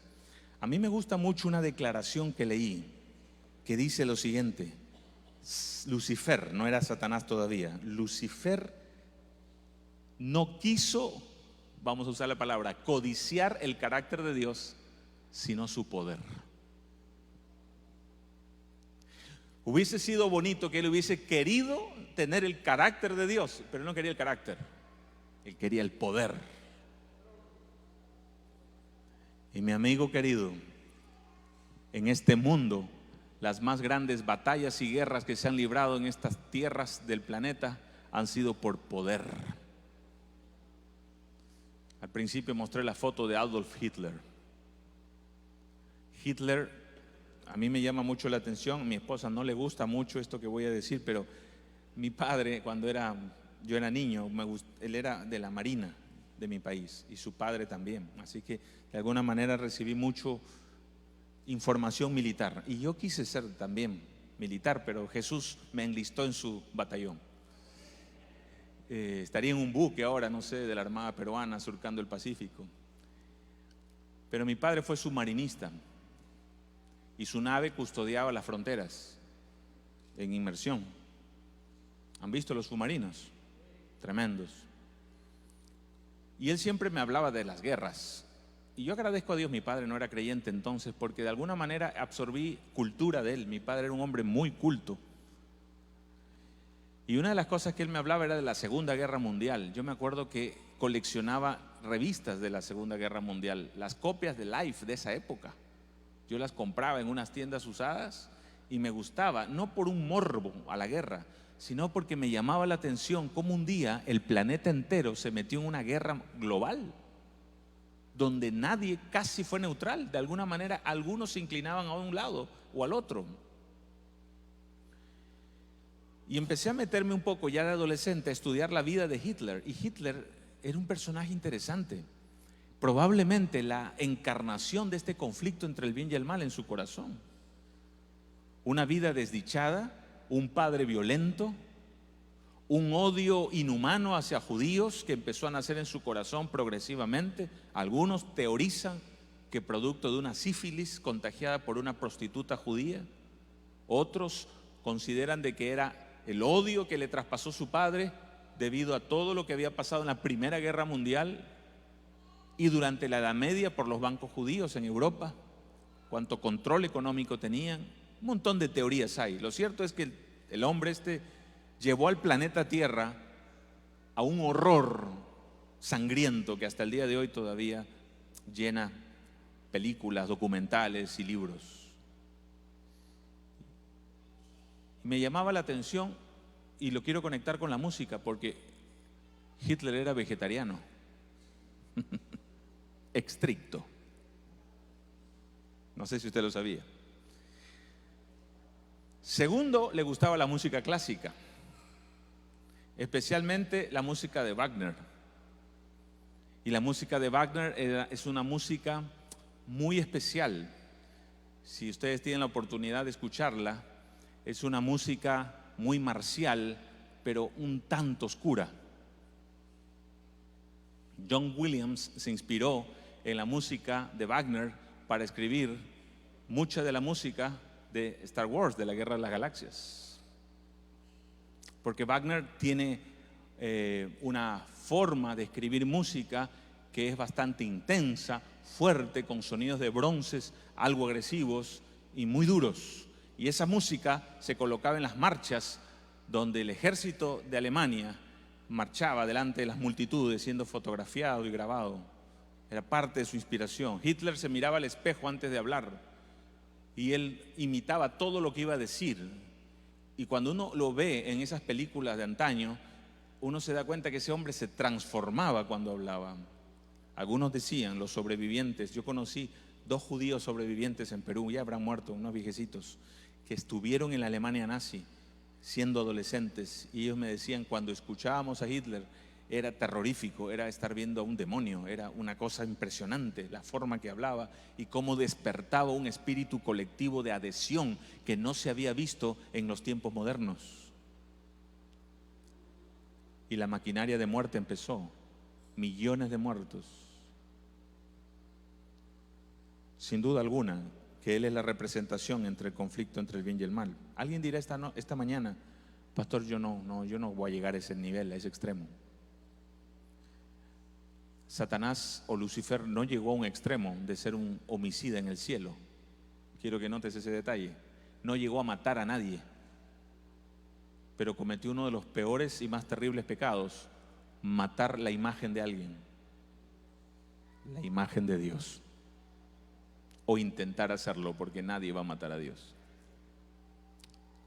A mí me gusta mucho una declaración que leí que dice lo siguiente: Lucifer, no era Satanás todavía, Lucifer no quiso, vamos a usar la palabra, codiciar el carácter de Dios, sino su poder. Hubiese sido bonito que él hubiese querido tener el carácter de Dios, pero no quería el carácter, él quería el poder. Y mi amigo querido, en este mundo, las más grandes batallas y guerras que se han librado en estas tierras del planeta han sido por poder. Al principio mostré la foto de Adolf Hitler. Hitler, a mí me llama mucho la atención. A mi esposa no le gusta mucho esto que voy a decir, pero mi padre, cuando yo era niño, él era de la Marina de mi país, y su padre también. Así que de alguna manera recibí mucho información militar, y yo quise ser también militar, pero Jesús me enlistó en su batallón. Estaría en un buque ahora, no sé, de la Armada Peruana, surcando el Pacífico. Pero mi padre fue submarinista, y su nave custodiaba las fronteras en inmersión. ¿Han visto los submarinos? Tremendos. Y él siempre me hablaba de las guerras. Y yo agradezco a Dios, mi padre no era creyente entonces, porque de alguna manera absorbí cultura de él. Mi padre era un hombre muy culto. Y una de las cosas que él me hablaba era de la Segunda Guerra Mundial. Yo me acuerdo que coleccionaba revistas de la Segunda Guerra Mundial, las copias de Life de esa época. Yo las compraba en unas tiendas usadas y me gustaba, no por un morbo a la guerra, sino porque me llamaba la atención cómo un día el planeta entero se metió en una guerra global, donde nadie casi fue neutral. De alguna manera algunos se inclinaban a un lado o al otro. Y empecé a meterme un poco ya de adolescente a estudiar la vida de Hitler. Y Hitler era un personaje interesante, probablemente la encarnación de este conflicto entre el bien y el mal en su corazón. Una vida desdichada, un padre violento, un odio inhumano hacia judíos que empezó a nacer en su corazón progresivamente. Algunos teorizan que producto de una sífilis contagiada por una prostituta judía, otros consideran de que era el odio que le traspasó su padre debido a todo lo que había pasado en la Primera Guerra Mundial y durante la Edad Media por los bancos judíos en Europa, cuánto control económico tenían. Un montón de teorías hay. Lo cierto es que el hombre llevó al planeta Tierra a un horror sangriento que hasta el día de hoy todavía llena películas, documentales y libros. Me llamaba la atención y lo quiero conectar con la música porque Hitler era vegetariano, estricto. No sé si usted lo sabía. Segundo, le gustaba la música clásica, especialmente la música de Wagner. Y la música de Wagner es una música muy especial. Si ustedes tienen la oportunidad de escucharla, es una música muy marcial, pero un tanto oscura. John Williams se inspiró en la música de Wagner para escribir mucha de la música de Star Wars, de la Guerra de las Galaxias. Porque Wagner tiene una forma de escribir música que es bastante intensa, fuerte, con sonidos de bronces, algo agresivos y muy duros. Y esa música se colocaba en las marchas donde el ejército de Alemania marchaba delante de las multitudes siendo fotografiado y grabado. Era parte de su inspiración. Hitler se miraba al espejo antes de hablar y él imitaba todo lo que iba a decir. Y cuando uno lo ve en esas películas de antaño, uno se da cuenta que ese hombre se transformaba cuando hablaba. Algunos decían, los sobrevivientes, yo conocí 2 judíos sobrevivientes en Perú, ya habrán muerto, unos viejecitos, que estuvieron en la Alemania nazi siendo adolescentes, y ellos me decían, cuando escuchábamos a Hitler era terrorífico, era estar viendo a un demonio, era una cosa impresionante la forma que hablaba y cómo despertaba un espíritu colectivo de adhesión que no se había visto en los tiempos modernos. Y la maquinaria de muerte empezó, millones de muertos. Sin duda alguna que Él es la representación entre el conflicto entre el bien y el mal. Alguien dirá esta mañana, pastor, yo no voy a llegar a ese nivel, a ese extremo. Satanás o Lucifer no llegó a un extremo de ser un homicida en el cielo. Quiero que notes ese detalle. No llegó a matar a nadie, pero cometió uno de los peores y más terribles pecados: matar la imagen de alguien, la imagen de Dios, o intentar hacerlo, porque nadie va a matar a Dios.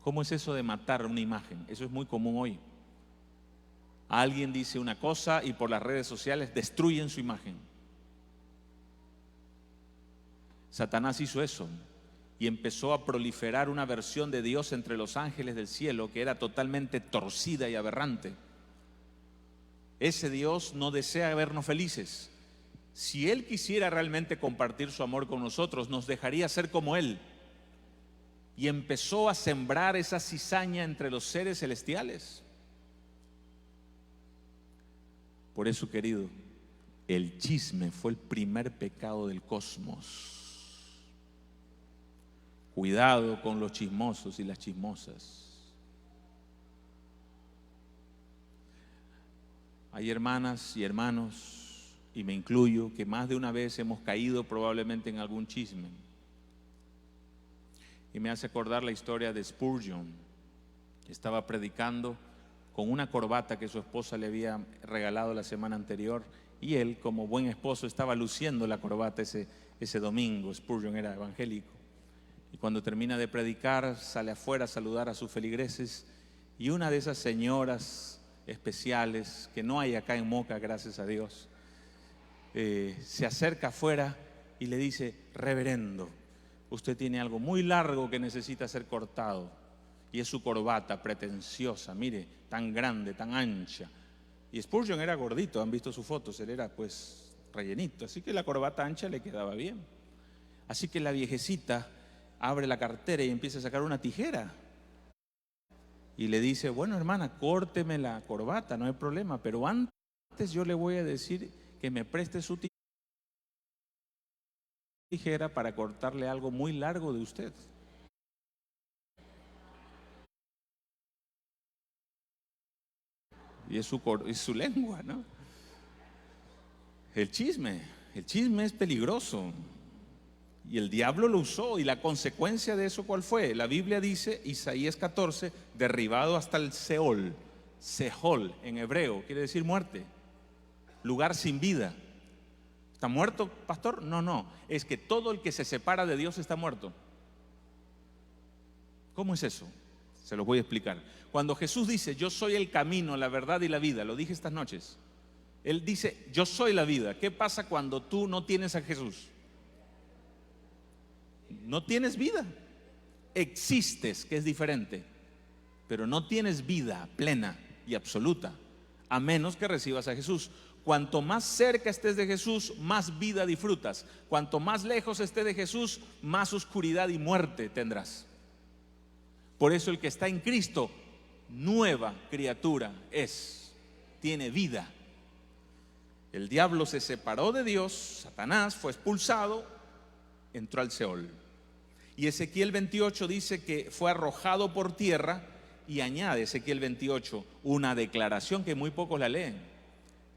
¿Cómo es eso de matar una imagen? Eso es muy común hoy. Alguien dice una cosa y por las redes sociales destruyen su imagen. Satanás hizo eso y empezó a proliferar una versión de Dios entre los ángeles del cielo que era totalmente torcida y aberrante. Ese Dios no desea vernos felices. Si Él quisiera realmente compartir su amor con nosotros, nos dejaría ser como Él. Y empezó a sembrar esa cizaña entre los seres celestiales. Por eso, querido, el chisme fue el primer pecado del cosmos. Cuidado con los chismosos y las chismosas. Hay hermanas y hermanos, y me incluyo, que más de una vez hemos caído probablemente en algún chisme. Y me hace acordar la historia de Spurgeon. Estaba predicando con una corbata que su esposa le había regalado la semana anterior, y él, como buen esposo, estaba luciendo la corbata ese domingo. Spurgeon era evangélico, y cuando termina de predicar sale afuera a saludar a sus feligreses, y una de esas señoras especiales que no hay acá en Moca, gracias a Dios, se acerca afuera y le dice: reverendo, usted tiene algo muy largo que necesita ser cortado. Y es su corbata pretenciosa, mire, tan grande, tan ancha. Y Spurgeon era gordito, han visto sus fotos, él era pues rellenito, así que la corbata ancha le quedaba bien. Así que la viejecita abre la cartera y empieza a sacar una tijera. Y le dice: bueno, hermana, córteme la corbata, no hay problema, pero antes yo le voy a decir que me preste su tijera para cortarle algo muy largo de usted. y es su lengua, ¿no? El chisme es peligroso. Y el diablo lo usó, y la consecuencia de eso, ¿cuál fue? La Biblia dice, Isaías 14, derribado hasta el Seol. Sehol en hebreo quiere decir muerte, lugar sin vida. ¿Está muerto, pastor? No, es que todo el que se separa de Dios está muerto. ¿Cómo es eso? Se los voy a explicar. Cuando Jesús dice, yo soy el camino, la verdad y la vida, lo dije estas noches. Él dice, yo soy la vida. ¿Qué pasa cuando tú no tienes a Jesús? No tienes vida. Existes, que es diferente, pero no tienes vida plena y absoluta, a menos que recibas a Jesús. Cuanto más cerca estés de Jesús, más vida disfrutas. Cuanto más lejos estés de Jesús, más oscuridad y muerte tendrás. Por eso el que está en Cristo, nueva criatura es, tiene vida. El diablo se separó de Dios, Satanás fue expulsado, entró al Seol. Y Ezequiel 28 dice que fue arrojado por tierra, y añade Ezequiel 28 una declaración que muy pocos la leen.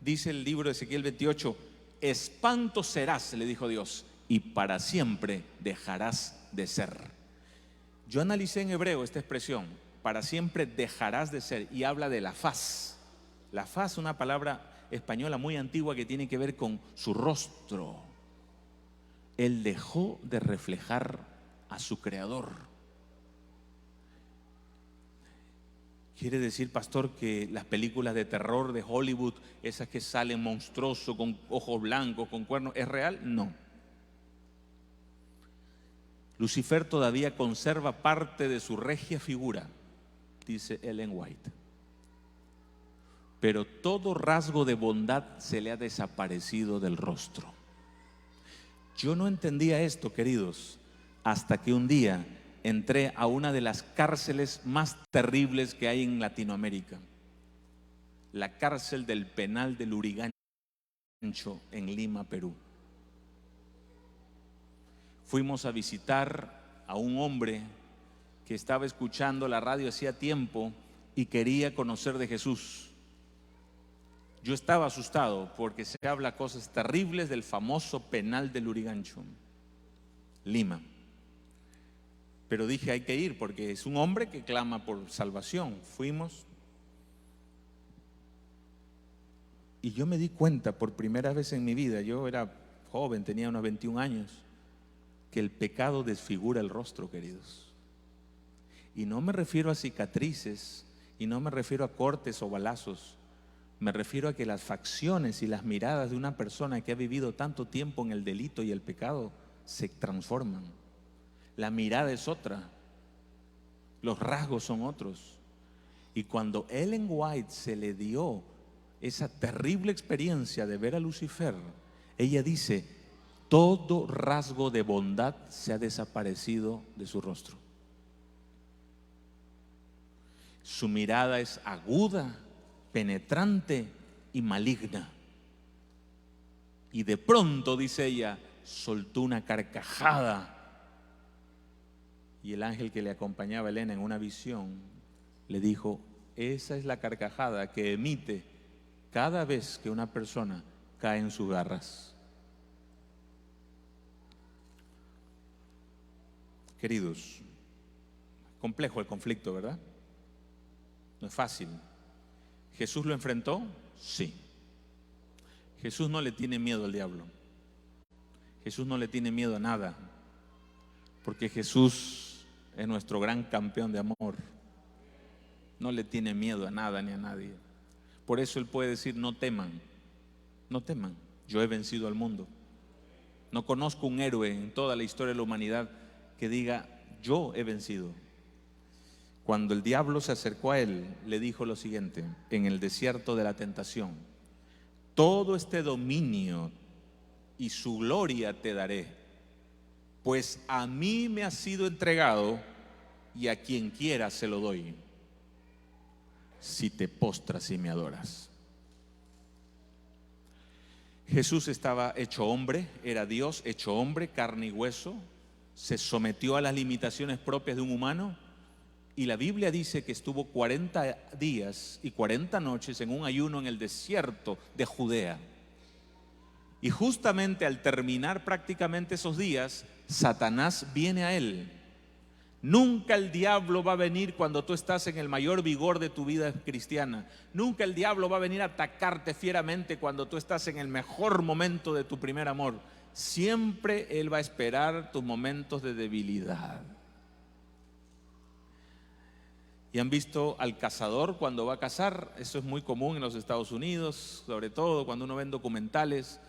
Dice el libro de Ezequiel 28, espanto serás, le dijo Dios, y para siempre dejarás de ser. Yo analicé en hebreo esta expresión, para siempre dejarás de ser, y habla de la faz. La faz es una palabra española muy antigua que tiene que ver con su rostro. Él dejó de reflejar a su creador. ¿Quiere decir, pastor, que las películas de terror de Hollywood, esas que salen monstruoso, con ojos blancos, con cuernos, es real? No. Lucifer todavía conserva parte de su regia figura, dice Ellen White. Pero todo rasgo de bondad se le ha desaparecido del rostro. Yo no entendía esto, queridos, hasta que un día entré a una de las cárceles más terribles que hay en Latinoamérica, la cárcel del penal del Lurigancho en Lima, Perú. Fuimos a visitar a un hombre que estaba escuchando la radio hacía tiempo y quería conocer de Jesús. Yo estaba asustado porque se habla cosas terribles del famoso penal del Lurigancho, Lima. Pero dije, hay que ir porque es un hombre que clama por salvación. Fuimos y yo me di cuenta por primera vez en mi vida, yo era joven, tenía unos 21 años, que el pecado desfigura el rostro, queridos. Y no me refiero a cicatrices, y no me refiero a cortes o balazos. Me refiero a que las facciones y las miradas de una persona que ha vivido tanto tiempo en el delito y el pecado se transforman. La mirada es otra, los rasgos son otros. Y cuando Ellen White se le dio esa terrible experiencia de ver a Lucifer, ella dice, todo rasgo de bondad se ha desaparecido de su rostro. Su mirada es aguda, penetrante y maligna. Y de pronto, dice ella, soltó una carcajada. Y el ángel que le acompañaba a Elena en una visión le dijo, esa es la carcajada que emite cada vez que una persona cae en sus garras. Queridos, complejo el conflicto, ¿verdad? No es fácil. ¿Jesús lo enfrentó? Sí. Jesús no le tiene miedo al diablo. Jesús no le tiene miedo a nada, porque Jesús es nuestro gran campeón de amor. No le tiene miedo a nada ni a nadie. Por eso Él puede decir, no teman, no teman, yo he vencido al mundo. No conozco un héroe en toda la historia de la humanidad que diga, yo he vencido. Cuando el diablo se acercó a Él, le dijo lo siguiente, en el desierto de la tentación, todo este dominio y su gloria te daré, pues a mí me ha sido entregado y a quien quiera se lo doy, si te postras y me adoras. Jesús estaba hecho hombre, era Dios hecho hombre, carne y hueso, se sometió a las limitaciones propias de un humano, Y la Biblia dice que estuvo 40 días y 40 noches en un ayuno en el desierto de Judea. Y justamente al terminar prácticamente esos días, Satanás viene a él. Nunca el diablo va a venir cuando tú estás en el mayor vigor de tu vida cristiana. Nunca el diablo va a venir a atacarte fieramente cuando tú estás en el mejor momento de tu primer amor. Siempre él va a esperar tus momentos de debilidad. ¿Y han visto al cazador cuando va a cazar? Eso es muy común en los Estados Unidos, sobre todo cuando uno ve en documentales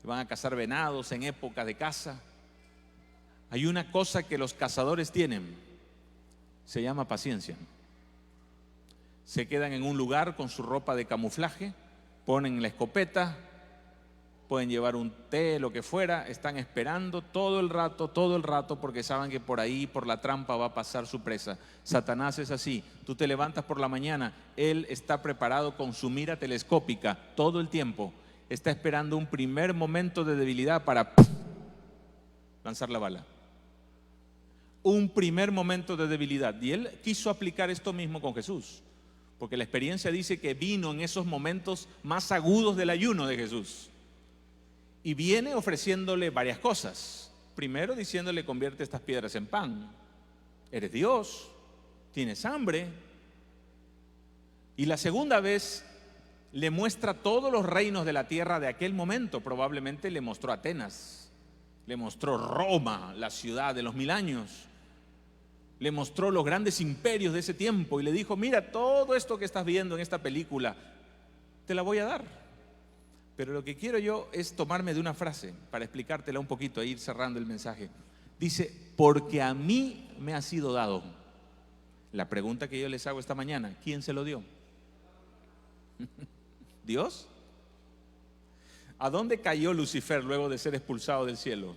que van a cazar venados en época de caza. Hay una cosa que los cazadores tienen, se llama paciencia. Se quedan en un lugar con su ropa de camuflaje, ponen la escopeta, pueden llevar un té, lo que fuera, están esperando todo el rato, porque saben que por ahí, por la trampa, va a pasar su presa. Satanás es así. Tú te levantas por la mañana, él está preparado con su mira telescópica todo el tiempo. Está esperando un primer momento de debilidad para lanzar la bala. Un primer momento de debilidad. Y él quiso aplicar esto mismo con Jesús, porque la experiencia dice que vino en esos momentos más agudos del ayuno de Jesús. Y viene ofreciéndole varias cosas. Primero diciéndole: convierte estas piedras en pan. Eres Dios, tienes hambre. Y la segunda vez le muestra todos los reinos de la tierra de aquel momento. Probablemente le mostró Atenas, le mostró Roma, la ciudad de los 1000 años. Le mostró los grandes imperios de ese tiempo y le dijo: mira, todo esto que estás viendo en esta película, te la voy a dar. Pero lo que quiero yo es tomarme de una frase para explicártela un poquito e ir cerrando el mensaje. Dice: porque a mí me ha sido dado. La pregunta que yo les hago esta mañana: ¿quién se lo dio? ¿Dios? ¿A dónde cayó Lucifer luego de ser expulsado del cielo?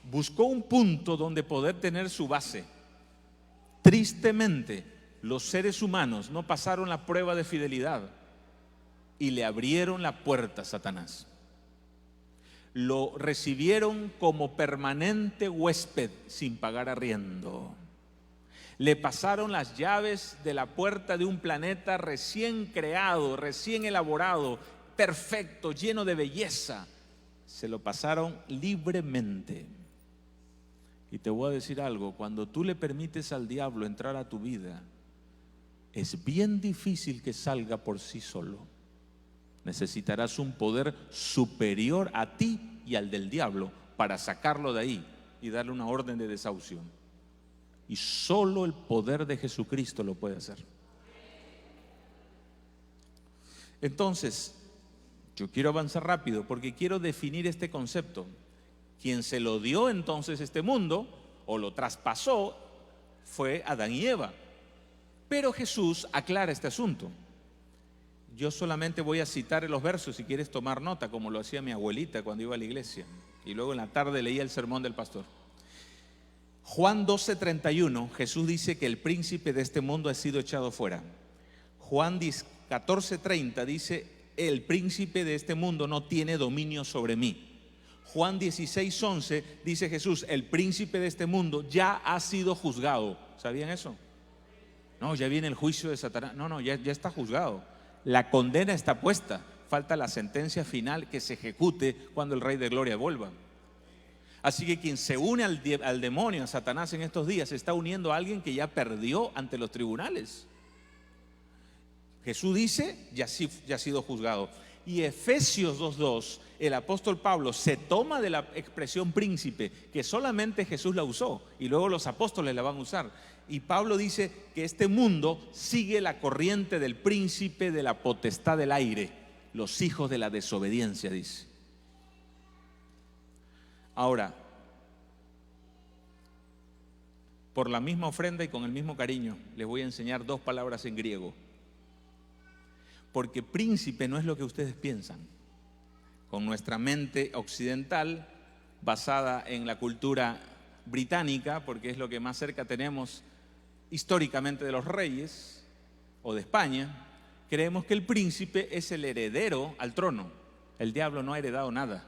Buscó un punto donde poder tener su base. Tristemente, los seres humanos no pasaron la prueba de fidelidad y le abrieron la puerta a Satanás. Lo recibieron como permanente huésped sin pagar arriendo. Le pasaron las llaves de la puerta de un planeta recién creado, recién elaborado, perfecto, lleno de belleza. Se lo pasaron libremente. Y te voy a decir algo: cuando tú le permites al diablo entrar a tu vida, es bien difícil que salga por sí solo. Necesitarás un poder superior a ti y al del diablo para sacarlo de ahí y darle una orden de desahucio. Y solo el poder de Jesucristo lo puede hacer. Entonces, yo quiero avanzar rápido porque quiero definir este concepto. Quien se lo dio entonces este mundo, o lo traspasó, fue Adán y Eva. Pero Jesús aclara este asunto. Yo solamente voy a citar los versos si quieres tomar nota, como lo hacía mi abuelita cuando iba a la iglesia. Y luego en la tarde leía el sermón del pastor. Juan 12:31, Jesús dice que el príncipe de este mundo ha sido echado fuera. Juan 14:30 dice: el príncipe de este mundo no tiene dominio sobre mí. Juan 16:11 dice Jesús: el príncipe de este mundo ya ha sido juzgado. ¿Sabían eso? No, ya viene el juicio de Satanás. No, ya está juzgado. La condena está puesta. Falta la sentencia final que se ejecute cuando el Rey de Gloria vuelva. Así que quien se une al demonio, a Satanás en estos días, se está uniendo a alguien que ya perdió ante los tribunales. Jesús dice: ya ha sido juzgado. Y Efesios 2:2, el apóstol Pablo se toma de la expresión príncipe, que solamente Jesús la usó y luego los apóstoles la van a usar. Y Pablo dice que este mundo sigue la corriente del príncipe de la potestad del aire, los hijos de la desobediencia, dice. Ahora, por la misma ofrenda y con el mismo cariño, les voy a enseñar 2 palabras en griego. Porque príncipe no es lo que ustedes piensan. Con nuestra mente occidental, basada en la cultura británica, porque es lo que más cerca tenemos históricamente de los reyes o de España, creemos que el príncipe es el heredero al trono. El diablo no ha heredado nada.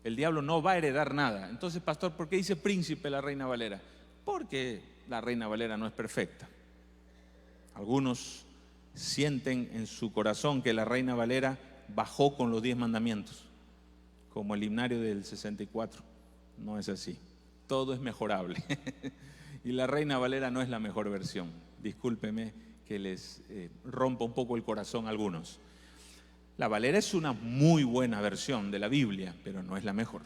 El diablo no va a heredar nada. Entonces, pastor, ¿por qué dice príncipe la Reina Valera? porque la Reina Valera no es perfecta. Algunos sienten en su corazón que la Reina Valera bajó con los 10 mandamientos, como el himnario del 64. No es así. Todo es mejorable. Y la Reina Valera no es la mejor versión. Discúlpeme que les rompa un poco el corazón a algunos. La Valera es una muy buena versión de la Biblia, pero no es la mejor.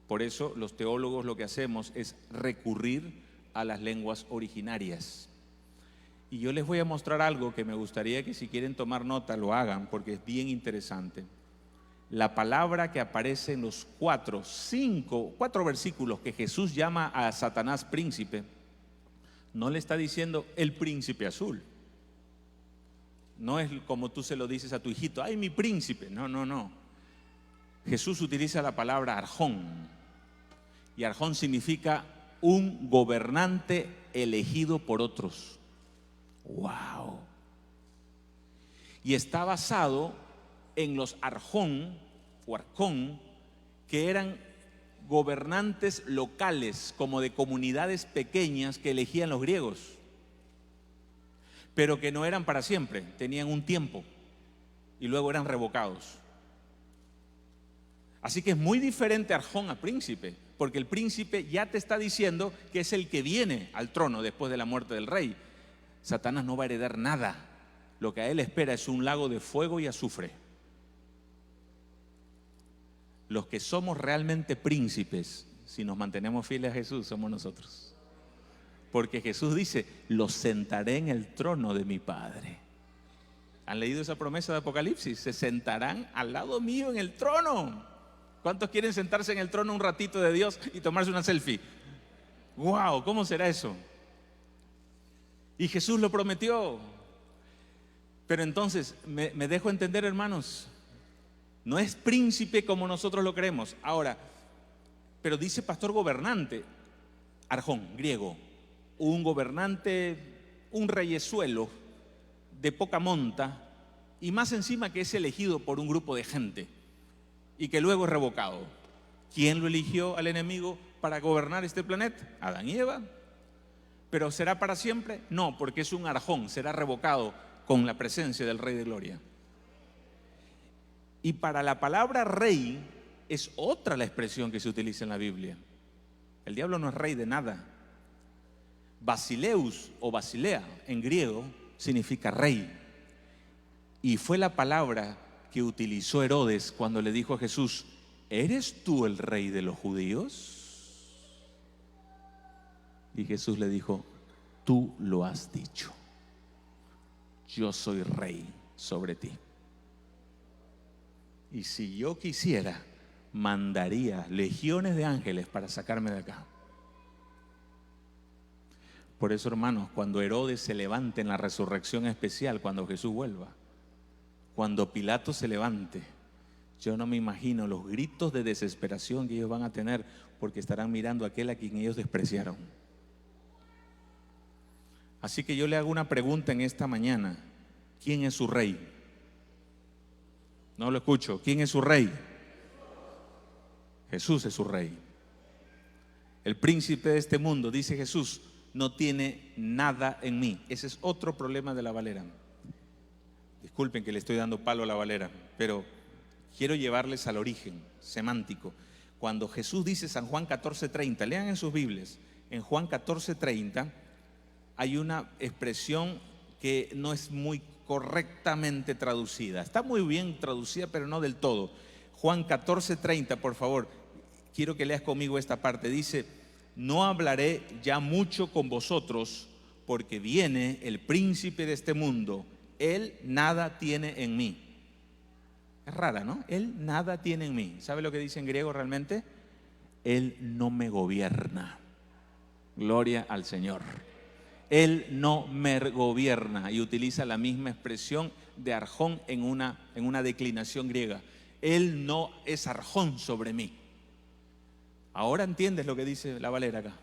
Por eso los teólogos lo que hacemos es recurrir a las lenguas originarias. Y yo les voy a mostrar algo que me gustaría que si quieren tomar nota lo hagan, porque es bien interesante. La palabra que aparece en los cuatro versículos que Jesús llama a Satanás príncipe, no le está diciendo el príncipe azul. No es como tú se lo dices a tu hijito, ¡ay, mi príncipe! No, no, no. Jesús utiliza la palabra arjón. Y arjón significa un gobernante elegido por otros. ¡Wow! Y está basado en los arjón o arcón, que eran gobernantes locales, como de comunidades pequeñas que elegían los griegos, pero que no eran para siempre, tenían un tiempo y luego eran revocados. Así que es muy diferente arjón a príncipe, porque el príncipe ya te está diciendo que es el que viene al trono después de la muerte del rey. Satanás no va a heredar nada. Lo que a él espera es un lago de fuego y azufre. Los que somos realmente príncipes, si nos mantenemos fieles a Jesús, somos nosotros. Porque Jesús dice, los sentaré en el trono de mi Padre. ¿Han leído esa promesa de Apocalipsis? Se sentarán al lado mío en el trono. ¿Cuántos quieren sentarse en el trono un ratito de Dios y tomarse una selfie? ¡Wow! ¿Cómo será eso? Y Jesús lo prometió. Pero entonces, me dejo entender, hermanos, no es príncipe como nosotros lo creemos. Ahora, pero dice pastor gobernante, arjón, griego, un gobernante, un reyesuelo de poca monta, y más encima que es elegido por un grupo de gente y que luego es revocado. ¿Quién lo eligió al enemigo para gobernar este planeta? Adán y Eva. ¿Pero será para siempre? No, porque es un arjón, será revocado con la presencia del Rey de Gloria. Y para la palabra rey es otra la expresión que se utiliza en la Biblia. El diablo no es rey de nada. Basileus o Basilea en griego significa rey. Y fue la palabra que utilizó Herodes cuando le dijo a Jesús, ¿eres tú el rey de los judíos? Y Jesús le dijo, tú lo has dicho. Yo soy rey sobre ti. Y si yo quisiera, mandaría legiones de ángeles para sacarme de acá. Por eso, hermanos, cuando Herodes se levante en la resurrección especial, cuando Jesús vuelva, cuando Pilato se levante, yo no me imagino los gritos de desesperación que ellos van a tener, porque estarán mirando a aquel a quien ellos despreciaron. Así que yo le hago una pregunta en esta mañana. ¿Quién es su rey? No lo escucho. ¿Quién es su rey? Jesús es su rey. El príncipe de este mundo, dice Jesús, no tiene nada en mí. Ese es otro problema de la Valera. Disculpen que le estoy dando palo a la Valera, pero quiero llevarles al origen semántico. Cuando Jesús dice San Juan 14:30, lean en sus Biblias, en Juan 14:30 hay una expresión que no es muy correctamente traducida. Está muy bien traducida, pero no del todo. Juan 14:30, por favor, quiero que leas conmigo esta parte. Dice, no hablaré ya mucho con vosotros, porque viene el príncipe de este mundo. Él nada tiene en mí. Es rara, ¿no? Él nada tiene en mí. ¿Sabe lo que dice en griego realmente? Él no me gobierna. Gloria al Señor. Él no me gobierna, y utiliza la misma expresión de arjón en una declinación griega. Él no es arjón sobre mí. Ahora entiendes lo que dice la Valera acá.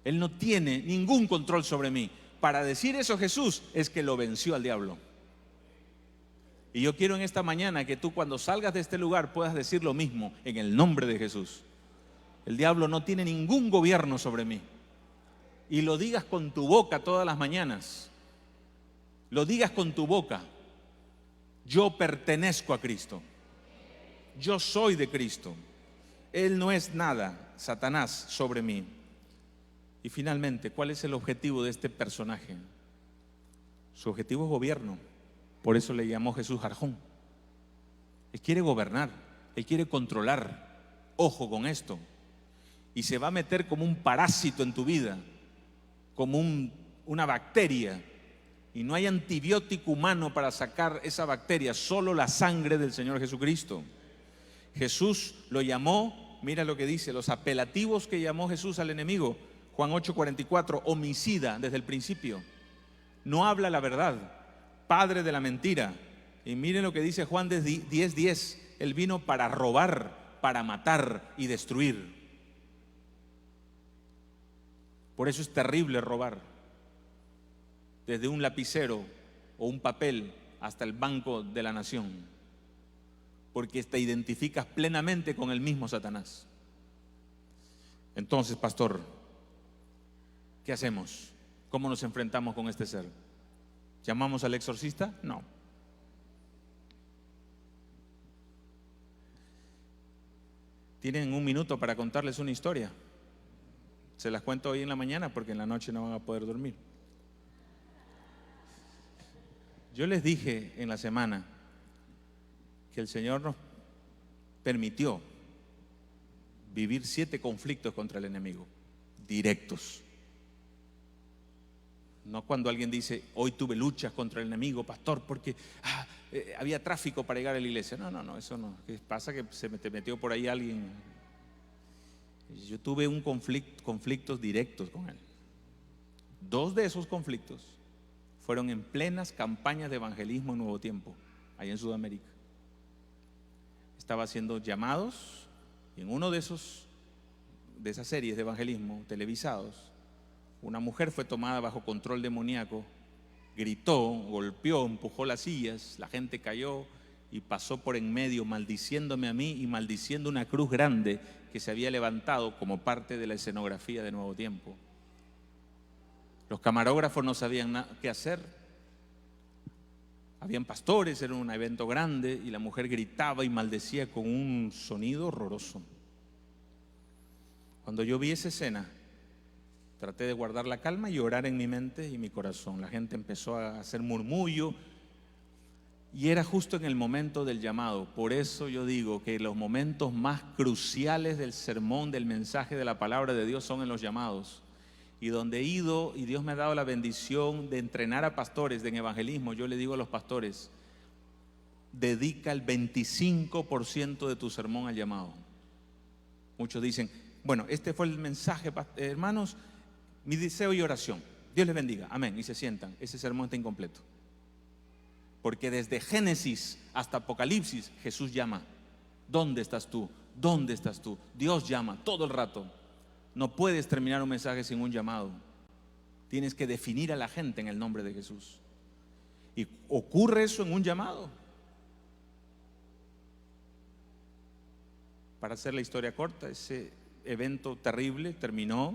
Él no tiene ningún control sobre mí. Para decir eso Jesús es que lo venció al diablo. Y yo quiero en esta mañana que tú, cuando salgas de este lugar, puedas decir lo mismo en el nombre de Jesús. El diablo no tiene ningún gobierno sobre mí. y lo digas con tu boca todas las mañanas. Lo digas con tu boca. Yo pertenezco a Cristo. Yo soy de Cristo. Él no es nada, Satanás, sobre mí. Y finalmente, ¿cuál es el objetivo de este personaje? Su objetivo es gobierno. Por eso le llamó Jesús Arjón. Él quiere gobernar, él quiere controlar. Ojo con esto. Y se va a meter como un parásito en tu vida, como una bacteria. Y no hay antibiótico humano para sacar esa bacteria, solo la sangre del Señor Jesucristo. Jesús lo llamó, mira lo que dice, los apelativos que llamó Jesús al enemigo. Juan 8:44, homicida desde el principio. No habla la verdad, padre de la mentira. Y miren lo que dice Juan 10:10, él vino para robar, para matar y destruir. Por eso es terrible robar. Desde un lapicero o un papel hasta el Banco de la Nación, porque te identificas plenamente con el mismo Satanás. Entonces, pastor, ¿qué hacemos? ¿Cómo nos enfrentamos con este ser? ¿Llamamos al exorcista? No. Tienen un minuto para contarles una historia. Se las cuento hoy en la mañana porque en la noche no van a poder dormir. Yo les dije en la semana que el Señor nos permitió vivir 7 conflictos contra el enemigo, directos. No cuando alguien dice, hoy tuve luchas contra el enemigo, pastor, porque había tráfico para llegar a la iglesia. No, eso no. ¿Qué pasa? Que se te metió por ahí alguien. Yo tuve conflictos directos con él. 2 de esos conflictos fueron en plenas campañas de evangelismo en Nuevo Tiempo, allá en Sudamérica. Estaba haciendo llamados y en uno de esas series de evangelismo televisados, una mujer fue tomada bajo control demoníaco, gritó, golpeó, empujó las sillas, la gente cayó y pasó por en medio maldiciéndome a mí y maldiciendo una cruz grande que se había levantado como parte de la escenografía de Nuevo Tiempo. Los camarógrafos no sabían qué hacer. Habían pastores, era un evento grande y la mujer gritaba y maldecía con un sonido horroroso. Cuando yo vi esa escena, traté de guardar la calma y orar en mi mente y mi corazón. La gente empezó a hacer murmullo y era justo en el momento del llamado. Por eso yo digo que los momentos más cruciales del sermón, del mensaje de la palabra de Dios son en los llamados. Y donde he ido y Dios me ha dado la bendición de entrenar a pastores en evangelismo, yo le digo a los pastores, dedica el 25% de tu sermón al llamado. Muchos dicen, bueno, este fue el mensaje, hermanos, mi deseo y oración. Dios les bendiga, amén, y se sientan. Ese sermón está incompleto. Porque desde Génesis hasta Apocalipsis, Jesús llama. ¿Dónde estás tú? ¿Dónde estás tú? Dios llama todo el rato. No puedes terminar un mensaje sin un llamado. Tienes que definir a la gente en el nombre de Jesús. Y ocurre eso en un llamado. Para hacer la historia corta, ese evento terrible terminó.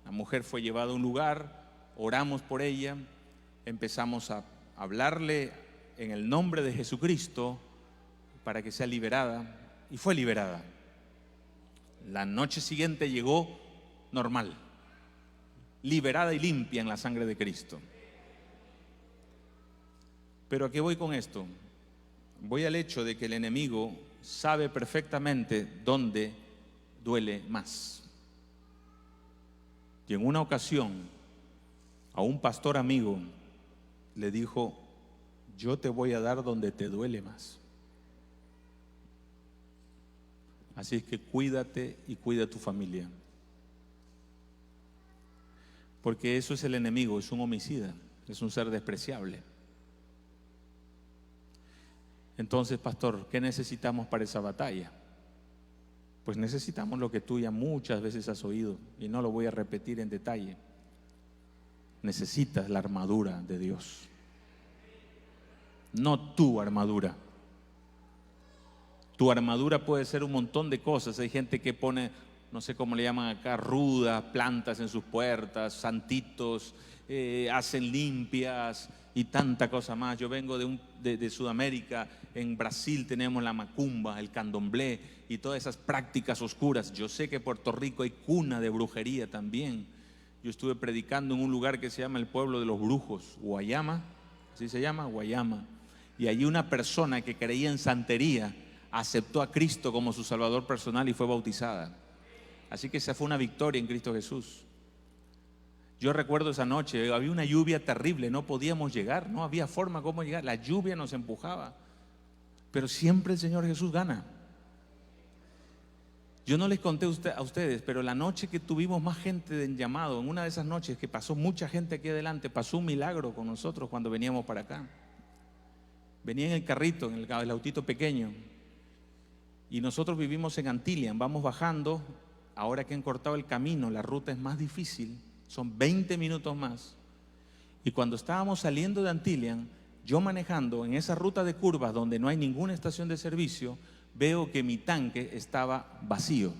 La mujer fue llevada a un lugar, oramos por ella, empezamos a hablarle en el nombre de Jesucristo para que sea liberada, y fue liberada. La noche siguiente llegó normal, liberada y limpia en la sangre de Cristo. Pero ¿a qué voy con esto? Voy al hecho de que el enemigo sabe perfectamente dónde duele más. Y en una ocasión a un pastor amigo le dijo, yo te voy a dar donde te duele más. Así es que cuídate y cuida a tu familia. Porque eso es el enemigo, es un homicida, es un ser despreciable. Entonces, pastor, ¿qué necesitamos para esa batalla? Pues necesitamos lo que tú ya muchas veces has oído, y no lo voy a repetir en detalle. Necesitas la armadura de Dios, no tu armadura. Tu armadura puede ser un montón de cosas. Hay gente que pone, no sé cómo le llaman acá, rudas, plantas en sus puertas, santitos, hacen limpias y tanta cosa más. Yo vengo de Sudamérica. En Brasil tenemos la macumba, el candomblé y todas esas prácticas oscuras. Yo sé que en Puerto Rico hay cuna de brujería también. Yo estuve predicando en un lugar que se llama el pueblo de los brujos, Guayama, así se llama, Guayama. Y allí una persona que creía en santería aceptó a Cristo como su Salvador personal y fue bautizada. Así que esa fue una victoria en Cristo Jesús. Yo recuerdo esa noche, había una lluvia terrible, no podíamos llegar, no había forma cómo llegar, la lluvia nos empujaba. Pero siempre el Señor Jesús gana. Yo no les conté a ustedes, pero la noche que tuvimos más gente en llamado, en una de esas noches que pasó mucha gente aquí adelante, pasó un milagro con nosotros cuando veníamos para acá. Venía en el carrito, en el autito pequeño, y nosotros vivimos en Antilian, vamos bajando. Ahora que han cortado el camino, la ruta es más difícil, son 20 minutos más. Y cuando estábamos saliendo de Antilian, yo manejando en esa ruta de curvas donde no hay ninguna estación de servicio, veo que mi tanque estaba vacío.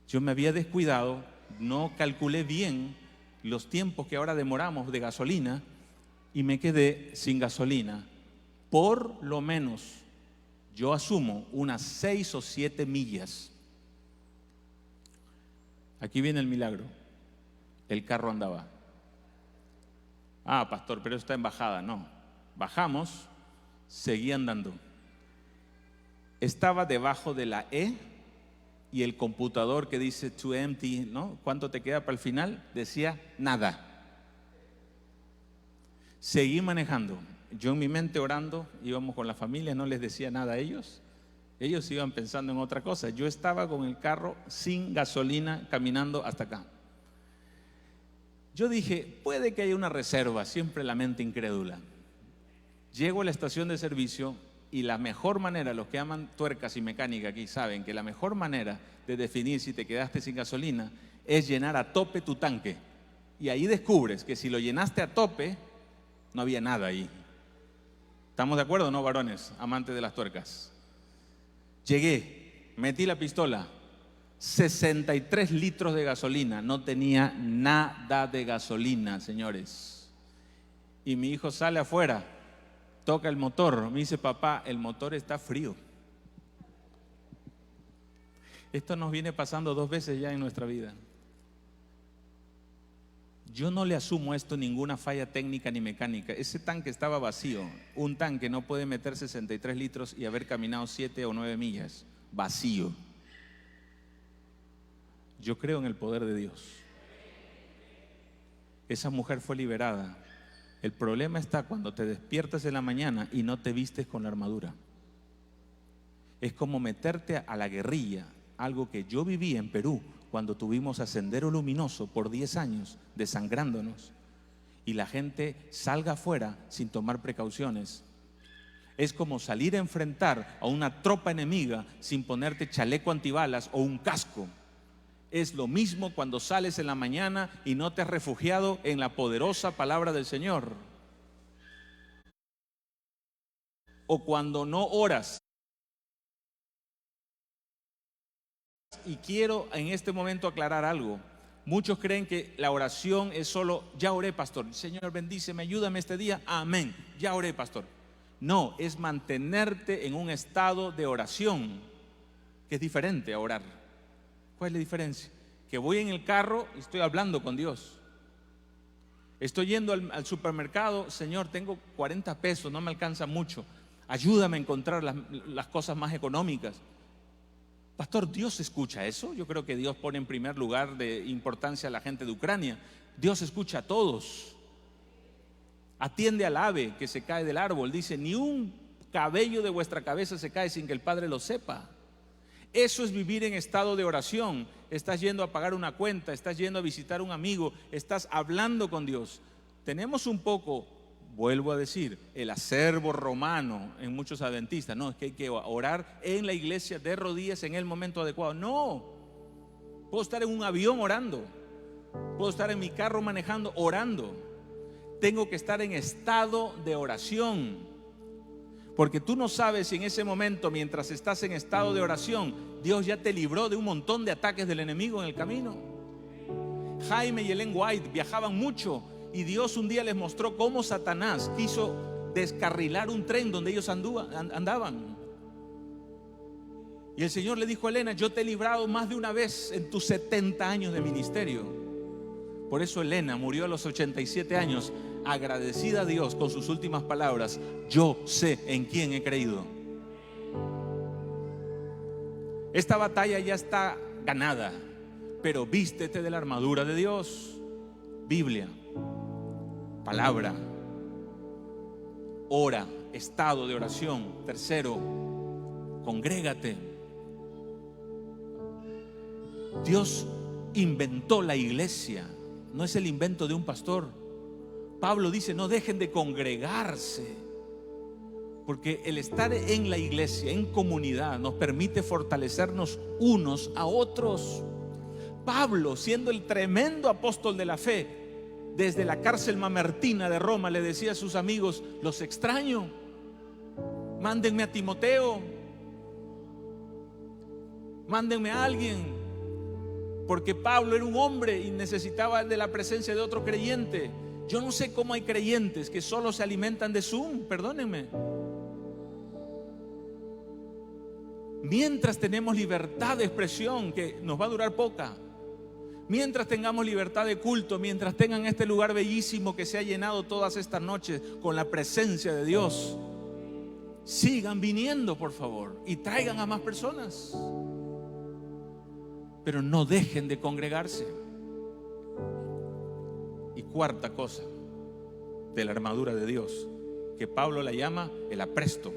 Yo me había descuidado, no calculé bien los tiempos que ahora demoramos de gasolina y me quedé sin gasolina. Por lo menos, yo asumo unas 6 o 7 millas. Aquí viene el milagro. El carro andaba. Ah, pastor, pero está en bajada. No, bajamos, seguí andando. Estaba debajo de la E y el computador que dice to empty, ¿no? ¿Cuánto te queda para el final? Decía nada. Seguí manejando. Yo en mi mente orando, íbamos con la familia, no les decía nada a ellos. Ellos iban pensando en otra cosa. Yo estaba con el carro sin gasolina caminando hasta acá. Yo dije, puede que haya una reserva, siempre la mente incrédula. Llego a la estación de servicio y la mejor manera, los que aman tuercas y mecánica aquí saben que la mejor manera de definir si te quedaste sin gasolina es llenar a tope tu tanque. Y ahí descubres que si lo llenaste a tope, no había nada ahí. ¿Estamos de acuerdo, no, varones, amantes de las tuercas? Llegué, metí la pistola, 63 litros de gasolina, no tenía nada de gasolina, señores. Y mi hijo sale afuera, toca el motor, me dice, papá, el motor está frío. Esto nos viene pasando 2 veces ya en nuestra vida. Yo no le asumo a esto ninguna falla técnica ni mecánica. Ese tanque estaba vacío. Un tanque no puede meter 63 litros y haber caminado 7 o 9 millas. Vacío. Yo creo en el poder de Dios. Esa mujer fue liberada. El problema está cuando te despiertas en la mañana y no te vistes con la armadura. Es como meterte a la guerrilla. Algo que yo viví en Perú cuando tuvimos a Sendero Luminoso por 10 años desangrándonos y la gente salga afuera sin tomar precauciones. Es como salir a enfrentar a una tropa enemiga sin ponerte chaleco antibalas o un casco. Es lo mismo cuando sales en la mañana y no te has refugiado en la poderosa palabra del Señor. O cuando no oras. Y quiero en este momento aclarar algo. Muchos creen que la oración es solo, ya oré, pastor, Señor bendíceme, ayúdame este día, amén, ya oré, pastor. No, es mantenerte en un estado de oración, que es diferente a orar. ¿Cuál es la diferencia? Que voy en el carro y estoy hablando con Dios. Estoy yendo al supermercado, Señor, tengo 40 pesos, no me alcanza mucho, ayúdame a encontrar las cosas más económicas. Pastor, ¿Dios escucha eso? Yo creo que Dios pone en primer lugar de importancia a la gente de Ucrania. Dios escucha a todos. Atiende al ave que se cae del árbol. Dice, ni un cabello de vuestra cabeza se cae sin que el Padre lo sepa. Eso es vivir en estado de oración. Estás yendo a pagar una cuenta, estás yendo a visitar a un amigo, estás hablando con Dios. Tenemos un poco, vuelvo a decir, el acervo romano en muchos adventistas. No, es que hay que orar en la iglesia de rodillas en el momento adecuado. No, puedo estar en un avión orando, puedo estar en mi carro manejando orando. Tengo que estar en estado de oración. Porque tú no sabes si en ese momento, mientras estás en estado de oración, Dios ya te libró de un montón de ataques del enemigo en el camino. Jaime y Ellen White viajaban mucho y Dios un día les mostró cómo Satanás quiso descarrilar un tren donde ellos andaban. Y el Señor le dijo a Elena: yo te he librado más de una vez en tus 70 años de ministerio. Por eso Elena murió a los 87 años, agradecida a Dios con sus últimas palabras: yo sé en quién he creído. Esta batalla ya está ganada, pero vístete de la armadura de Dios. Biblia, palabra, ora, estado de oración. Tercero, congrégate. Dios inventó la iglesia, no es el invento de un pastor. Pablo dice: no dejen de congregarse, porque el estar en la iglesia, en comunidad, nos permite fortalecernos unos a otros. Pablo, siendo el tremendo apóstol de la fe, desde la cárcel mamertina de Roma le decía a sus amigos: los extraño, mándenme a Timoteo, mándenme a alguien. Porque Pablo era un hombre y necesitaba de la presencia de otro creyente. Yo no sé cómo hay creyentes que solo se alimentan de Zoom, perdónenme. Mientras tenemos libertad de expresión, que nos va a durar poca, mientras tengamos libertad de culto, mientras tengan este lugar bellísimo que se ha llenado todas estas noches con la presencia de Dios, sigan viniendo, por favor, y traigan a más personas. Pero no dejen de congregarse. Y cuarta cosa de la armadura de Dios, que Pablo la llama el apresto: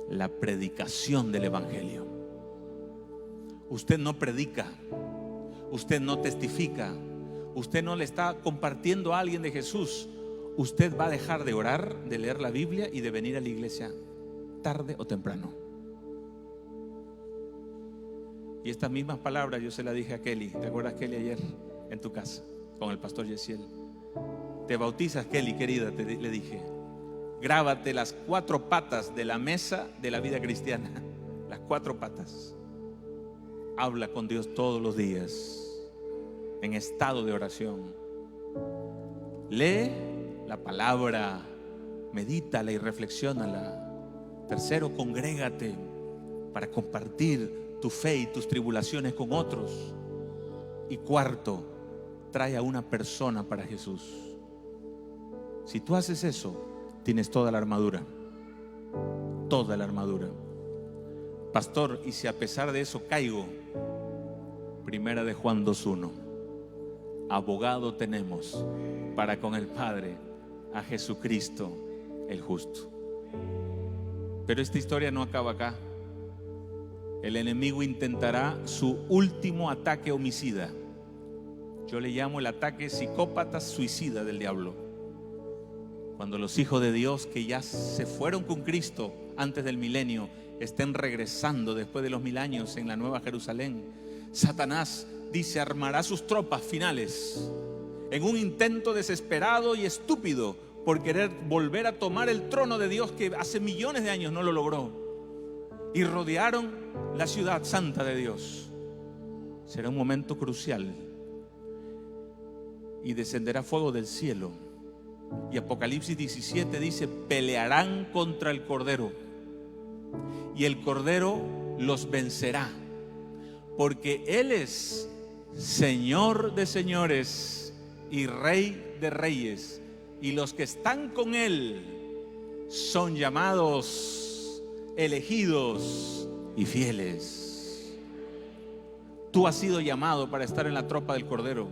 la predicación del evangelio. Usted no predica, usted no testifica, usted no le está compartiendo a alguien de Jesús, usted va a dejar de orar, de leer la Biblia y de venir a la iglesia tarde o temprano. Y estas mismas palabras yo se las dije a Kelly. ¿Te acuerdas, Kelly, ayer en tu casa con el pastor Yesiel? Te bautizas, Kelly, querida, le dije. Grábate las 4 patas de la mesa de la vida cristiana. Las 4 patas. Habla con Dios todos los días en estado de oración. Lee la palabra, medítala y reflexiónala. Tercero, congrégate para compartir tu fe y tus tribulaciones con otros. Y cuarto, trae a una persona para Jesús. Si tú haces eso, tienes toda la armadura. Toda la armadura. Pastor, y si a pesar de eso caigo, Primera de Juan 2:1, abogado tenemos para con el Padre, a Jesucristo el justo. Pero esta historia no acaba acá. El enemigo intentará su último ataque homicida. Yo le llamo el ataque psicópata suicida del diablo. Cuando los hijos de Dios que ya se fueron con Cristo antes del milenio estén regresando después de los 1000 años en la Nueva Jerusalén, Satanás dice: armará sus tropas finales en un intento desesperado y estúpido por querer volver a tomar el trono de Dios que hace millones de años no lo logró. Y rodearon la ciudad santa de Dios. Será un momento crucial y descenderá fuego del cielo. Y Apocalipsis 17 dice: pelearán contra el Cordero y el Cordero los vencerá, porque Él es Señor de señores y Rey de reyes, y los que están con Él son llamados, elegidos y fieles. Tú has sido llamado para estar en la tropa del Cordero.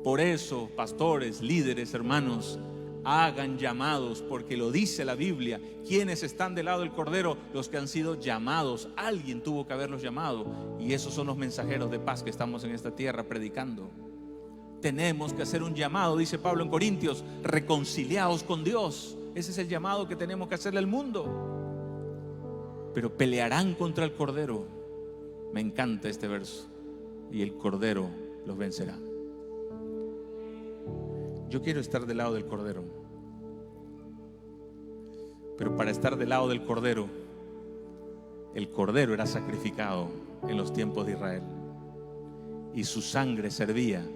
Por eso, pastores, líderes, hermanos, hagan llamados, porque lo dice la Biblia. ¿Quiénes están del lado del Cordero? Los que han sido llamados. Alguien tuvo que haberlos llamado, y esos son los mensajeros de paz que estamos en esta tierra predicando. Tenemos que hacer un llamado, dice Pablo en Corintios: reconciliaos con Dios. Ese es el llamado que tenemos que hacerle al mundo. Pero pelearán contra el Cordero. Me encanta este verso. Y el Cordero los vencerá. Yo quiero estar del lado del Cordero. Pero para estar del lado del Cordero, el Cordero era sacrificado en los tiempos de Israel y su sangre servía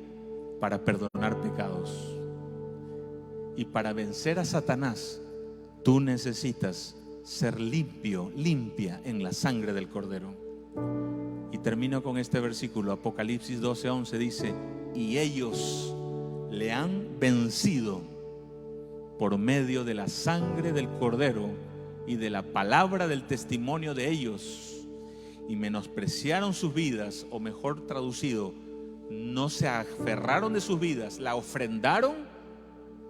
para perdonar pecados. Y para vencer a Satanás, tú necesitas ser limpio, limpia en la sangre del Cordero. Y termino con este versículo, Apocalipsis 12:11 dice: y ellos le han vencido por medio de la sangre del Cordero y de la palabra del testimonio de ellos, y menospreciaron sus vidas, o mejor traducido, no se aferraron de sus vidas, la ofrendaron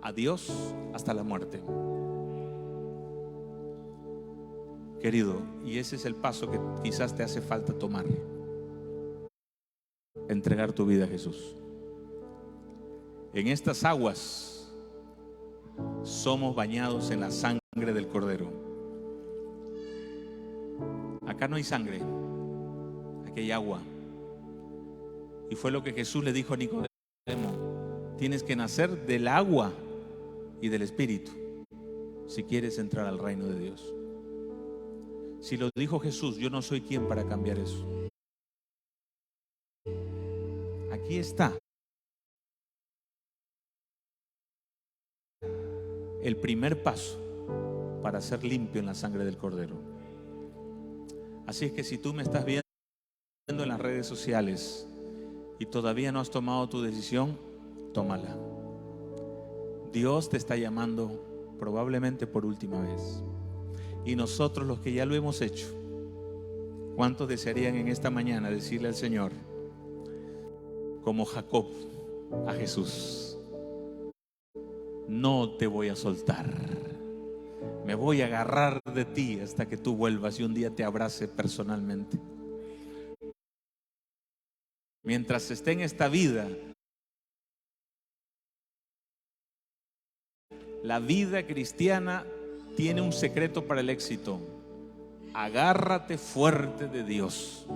a Dios hasta la muerte. Querido, y ese es el paso que quizás te hace falta tomar: entregar tu vida a Jesús. En estas aguas somos bañados en la sangre del Cordero. Acá no hay sangre, aquí hay agua. Y fue lo que Jesús le dijo a Nicodemo: tienes que nacer del agua y del Espíritu si quieres entrar al reino de Dios. Si lo dijo Jesús, yo no soy quien para cambiar eso. Aquí está el primer paso para ser limpio en la sangre del Cordero. Así es que si tú me estás viendo en las redes sociales y todavía no has tomado tu decisión, tómala. Dios te está llamando probablemente por última vez. Y nosotros, los que ya lo hemos hecho, ¿cuántos desearían en esta mañana decirle al Señor, como Jacob a Jesús: no te voy a soltar, me voy a agarrar de ti hasta que tú vuelvas y un día te abrace personalmente? Mientras esté en esta vida, la vida cristiana tiene un secreto para el éxito: agárrate fuerte de Dios,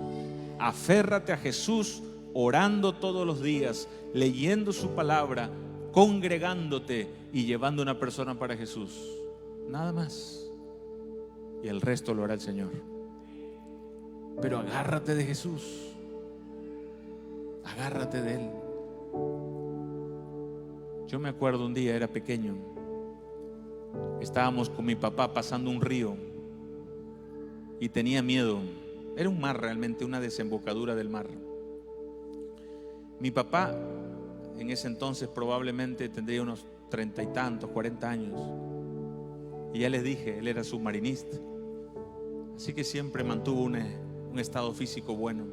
aférrate a Jesús, orando todos los días, leyendo su palabra, congregándote y llevando una persona para Jesús. Nada más. Y el resto lo hará el Señor. Pero agárrate de Jesús, agárrate de Él. Yo me acuerdo un día, era pequeño, estábamos con mi papá pasando un río y tenía miedo. Era un mar realmente, una desembocadura del mar. Mi papá en ese entonces probablemente tendría unos 30 y tantos, 40 años. Y ya les dije, él era submarinista. Así que siempre mantuvo un estado físico bueno.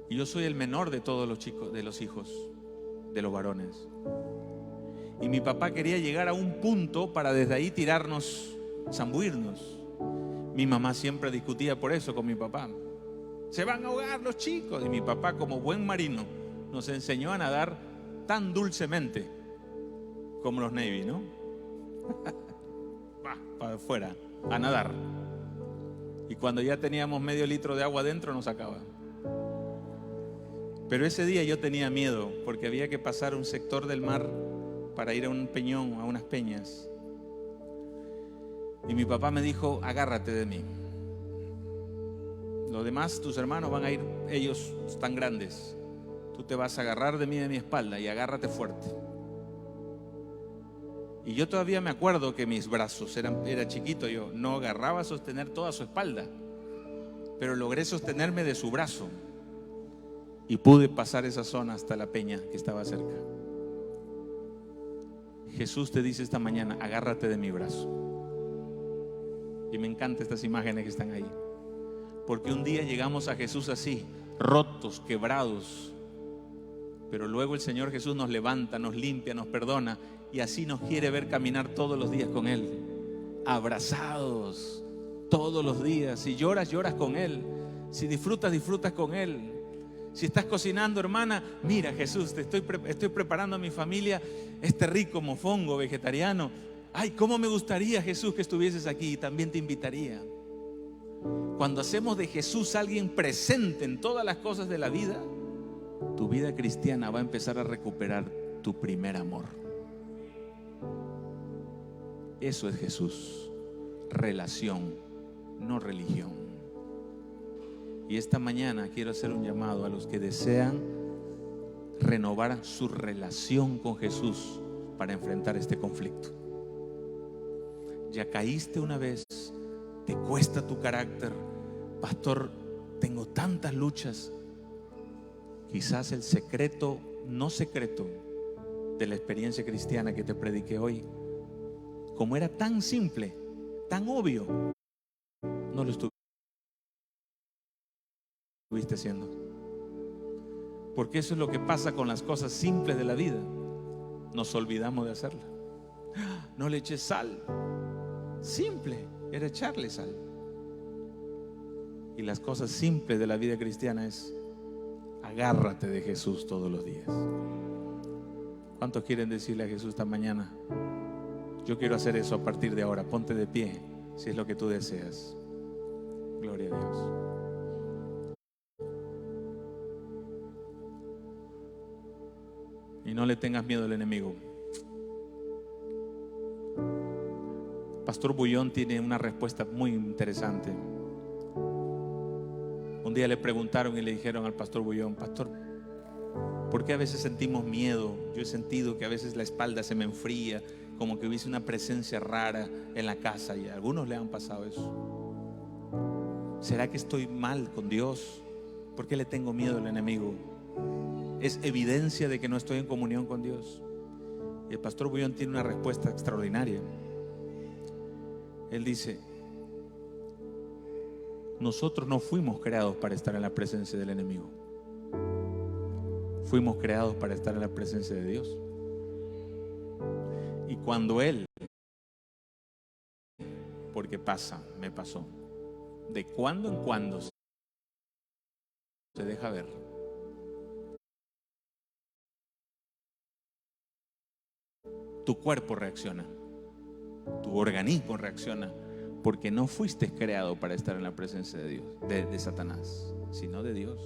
Y yo soy el menor de todos los chicos, de los hijos, de los varones. Y mi papá quería llegar a un punto para desde ahí tirarnos, zambuirnos. Mi mamá siempre discutía por eso con mi papá. Se van a ahogar los chicos. Y mi papá, como buen marino, nos enseñó a nadar tan dulcemente como los Navy, ¿no? Va, para afuera, a nadar. Y cuando ya teníamos medio litro de agua adentro, nos sacaba. Pero ese día yo tenía miedo, porque había que pasar un sector del mar para ir a un peñón, a unas peñas. Y mi papá me dijo: agárrate de mí. Los demás, tus hermanos, van a ir, ellos están grandes. Tú te vas a agarrar de mí, de mi espalda, y agárrate fuerte. Y yo todavía me acuerdo que mis brazos, era chiquito yo, no agarraba a sostener toda su espalda, pero logré sostenerme de su brazo y pude pasar esa zona hasta la peña que estaba cerca. Jesús te dice esta mañana: agárrate de mi brazo. Y me encantan estas imágenes que están ahí, porque un día llegamos a Jesús así, rotos, quebrados, pero luego el Señor Jesús nos levanta, nos limpia, nos perdona, y así nos quiere ver caminar todos los días con Él, abrazados todos los días. Si lloras, lloras con Él. Si disfrutas, disfrutas con Él. Si estás cocinando, hermana, mira, Jesús, estoy preparando a mi familia este rico mofongo vegetariano. Ay, cómo me gustaría, Jesús, que estuvieses aquí, y también te invitaría. Cuando hacemos de Jesús alguien presente en todas las cosas de la vida, tu vida cristiana va a empezar a recuperar tu primer amor. Eso es Jesús. Relación, no religión. Y esta mañana quiero hacer un llamado a los que desean renovar su relación con Jesús para enfrentar este conflicto. Ya caíste una vez, te cuesta tu carácter, pastor, tengo tantas luchas. Quizás el secreto, no secreto, de la experiencia cristiana que te prediqué hoy, como era tan simple, tan obvio, no lo estuviste haciendo. Porque eso es lo que pasa con las cosas simples de la vida. Nos olvidamos de hacerla. No le eché sal. Simple era echarle sal. Y las cosas simples de la vida cristiana es: agárrate de Jesús todos los días. ¿Cuántos quieren decirle a Jesús esta mañana: yo quiero hacer eso a partir de ahora? Ponte de pie si es lo que tú deseas. Gloria a Dios. Y no le tengas miedo al enemigo. Pastor Bullón tiene una respuesta muy interesante. Un día le preguntaron y le dijeron al pastor Bullón: pastor, ¿por qué a veces sentimos miedo? Yo he sentido que a veces la espalda se me enfría, como que hubiese una presencia rara en la casa, y a algunos le han pasado eso. ¿Será que estoy mal con Dios? ¿Por qué le tengo miedo al enemigo? ¿Es evidencia de que no estoy en comunión con Dios? Y el pastor Bullón tiene una respuesta extraordinaria. Él dice: nosotros no fuimos creados para estar en la presencia del enemigo. Fuimos creados para estar en la presencia de Dios. Y cuando Él, porque pasa, me pasó, de cuando en cuando se deja ver, tu cuerpo reacciona, tu organismo reacciona, porque no fuiste creado para estar en la presencia de Dios, de Satanás, sino de Dios.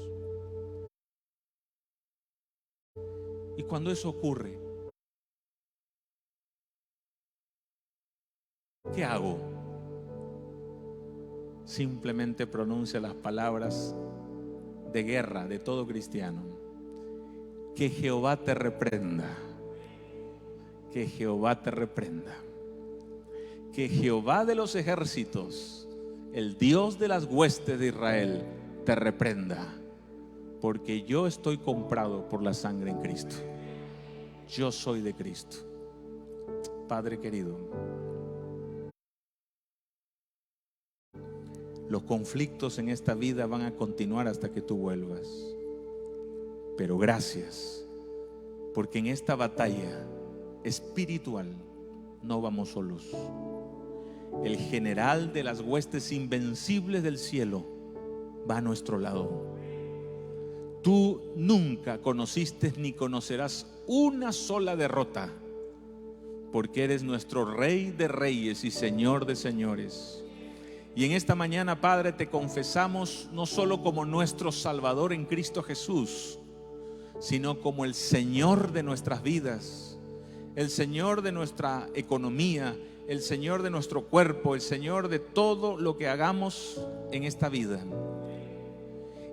Y cuando eso ocurre, ¿qué hago? Simplemente pronuncia las palabras de guerra de todo cristiano: que Jehová te reprenda, que Jehová te reprenda, que Jehová de los ejércitos, el Dios de las huestes de Israel, te reprenda, porque yo estoy comprado por la sangre en Cristo. Yo soy de Cristo. Padre querido, los conflictos en esta vida van a continuar hasta que tú vuelvas. Pero gracias, porque en esta batalla espiritual no vamos solos. El general de las huestes invencibles del cielo va a nuestro lado. Tú nunca conociste ni conocerás una sola derrota, porque eres nuestro Rey de reyes y Señor de señores. Y en esta mañana, Padre, te confesamos no solo como nuestro Salvador en Cristo Jesús, sino como el Señor de nuestras vidas, el Señor de nuestra economía, el Señor de nuestro cuerpo, el Señor de todo lo que hagamos en esta vida.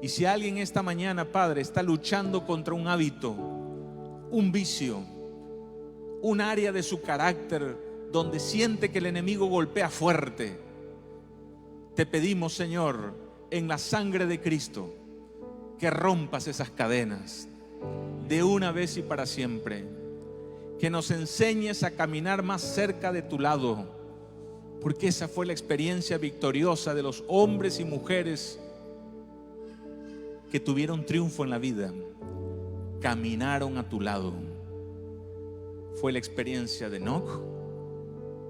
Y si alguien esta mañana, Padre, está luchando contra un hábito, un vicio, un área de su carácter donde siente que el enemigo golpea fuerte, te pedimos, Señor, en la sangre de Cristo, que rompas esas cadenas de una vez y para siempre. Que nos enseñes a caminar más cerca de tu lado, porque esa fue la experiencia victoriosa de los hombres y mujeres que tuvieron triunfo en la vida. Caminaron a tu lado. Fue la experiencia de Enoc,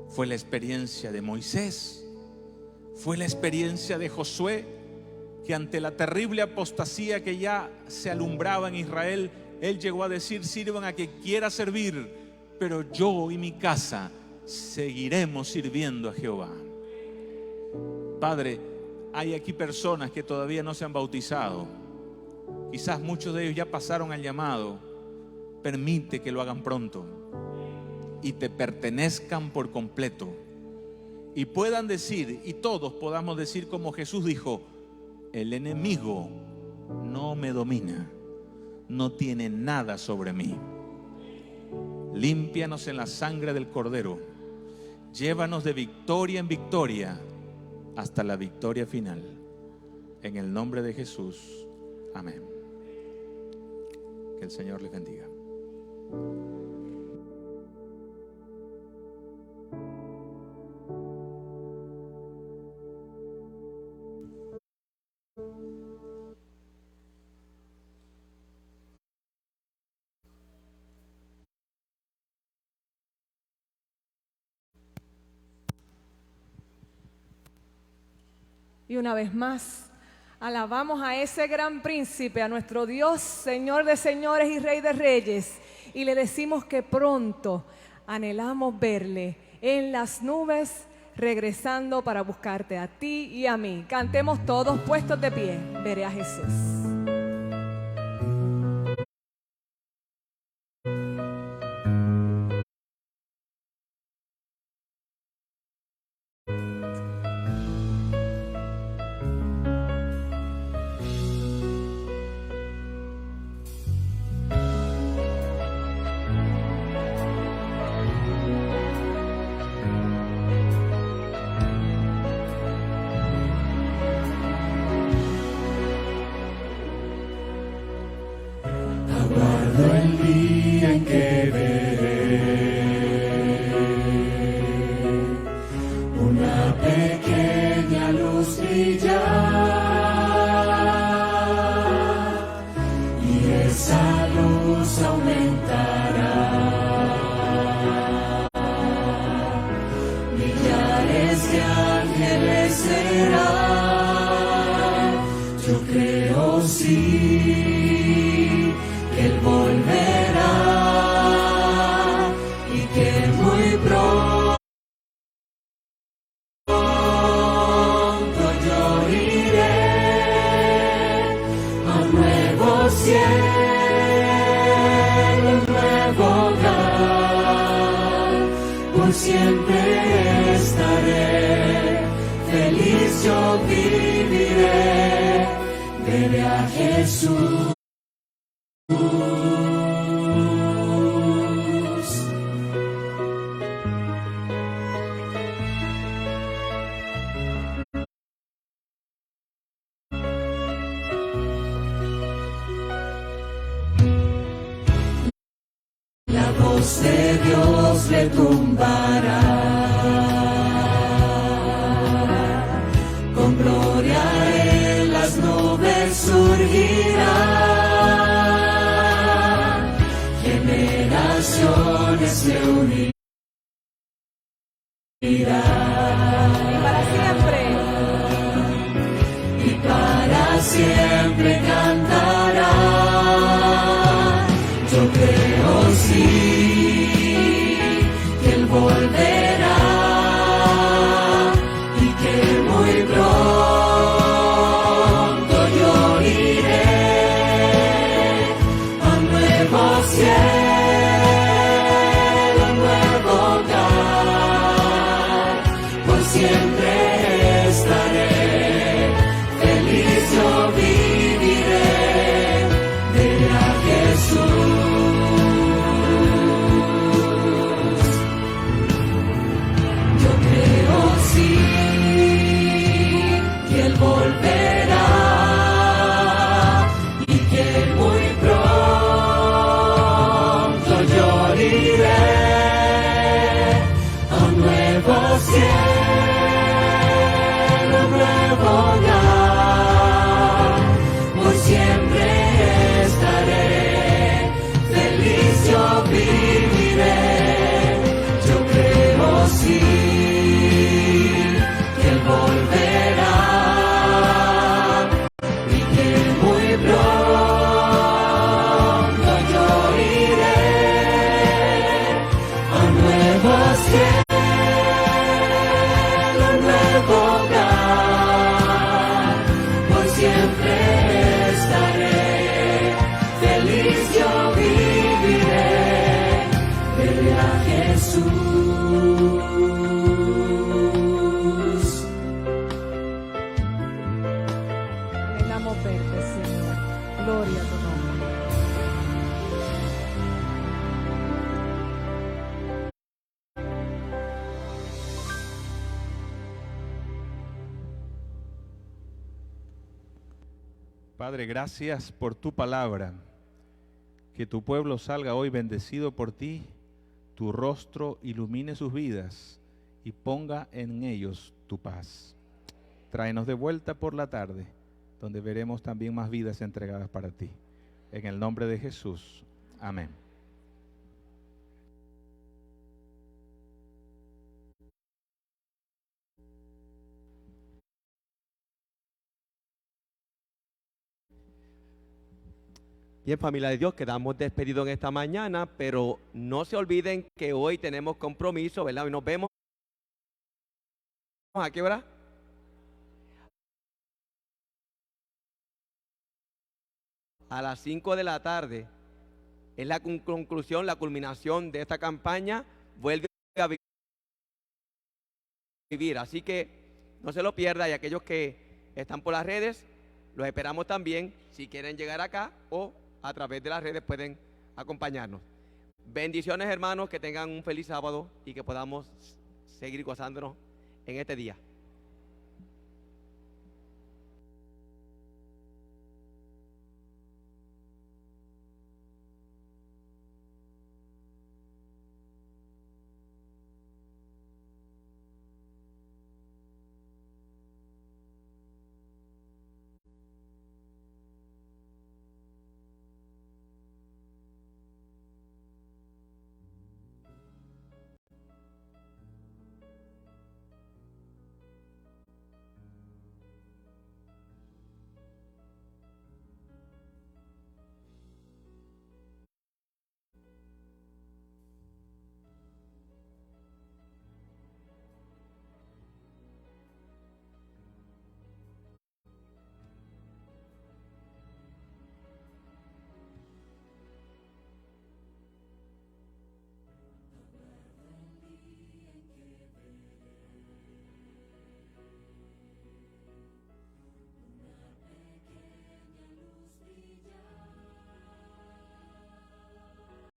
fue la experiencia de Moisés, fue la experiencia de Josué, que ante la terrible apostasía que ya se alumbraba en Israel, él llegó a decir: sirvan a quien quiera servir, pero yo y mi casa seguiremos sirviendo a Jehová. Padre, hay aquí personas que todavía no se han bautizado. Quizás muchos de ellos ya pasaron al llamado. Permite que lo hagan pronto. y te pertenezcan por completo. Y puedan decir, y todos podamos decir como Jesús dijo: el enemigo no me domina, no tiene nada sobre mí. Límpianos en la sangre del Cordero, llévanos de victoria en victoria hasta la victoria final. En el nombre de Jesús, amén. Que el Señor les bendiga. Y una vez más, alabamos a ese gran príncipe, a nuestro Dios, Señor de señores y Rey de reyes. Y le decimos que pronto anhelamos verle en las nubes, regresando para buscarte a ti y a mí. Cantemos todos puestos de pie. Veré a Jesús. Aguardo el día en que veré una pequeña luz brillar, y esa luz aumentará. Millares de ángeles serán. Yo creo sí que Él volverá, y que muy pronto yo iré a un nuevo cielo, un nuevo hogar. Por siempre estaré feliz, yo viviré, veré a Jesús. La voz de Dios retumbará, con gloria en las nubes surgirá. Generaciones se unirán, Y para siempre. y para siempre cantará. Yo creo sí que Él volverá, y que muy pronto yo iré a un nuevo cielo, un nuevo hogar. verte, Señor. Gloria a tu nombre. Padre, gracias por tu palabra. Que tu pueblo salga hoy bendecido por ti, tu rostro ilumine sus vidas y ponga en ellos tu paz. Tráenos de vuelta por la tarde, donde veremos también más vidas entregadas para ti. En el nombre de Jesús. Amén. Bien, familia de Dios, quedamos despedidos en esta mañana, pero no se olviden que hoy tenemos compromiso, ¿verdad? Hoy nos vemos. ¿A qué hora? A las 5 de la tarde. Es la conclusión, la culminación de esta campaña. Vuelve a vivir. Así que no se lo pierda, y aquellos que están por las redes, los esperamos también. Si quieren llegar acá o a través de las redes pueden acompañarnos. Bendiciones, hermanos, que tengan un feliz sábado y que podamos seguir gozándonos en este día.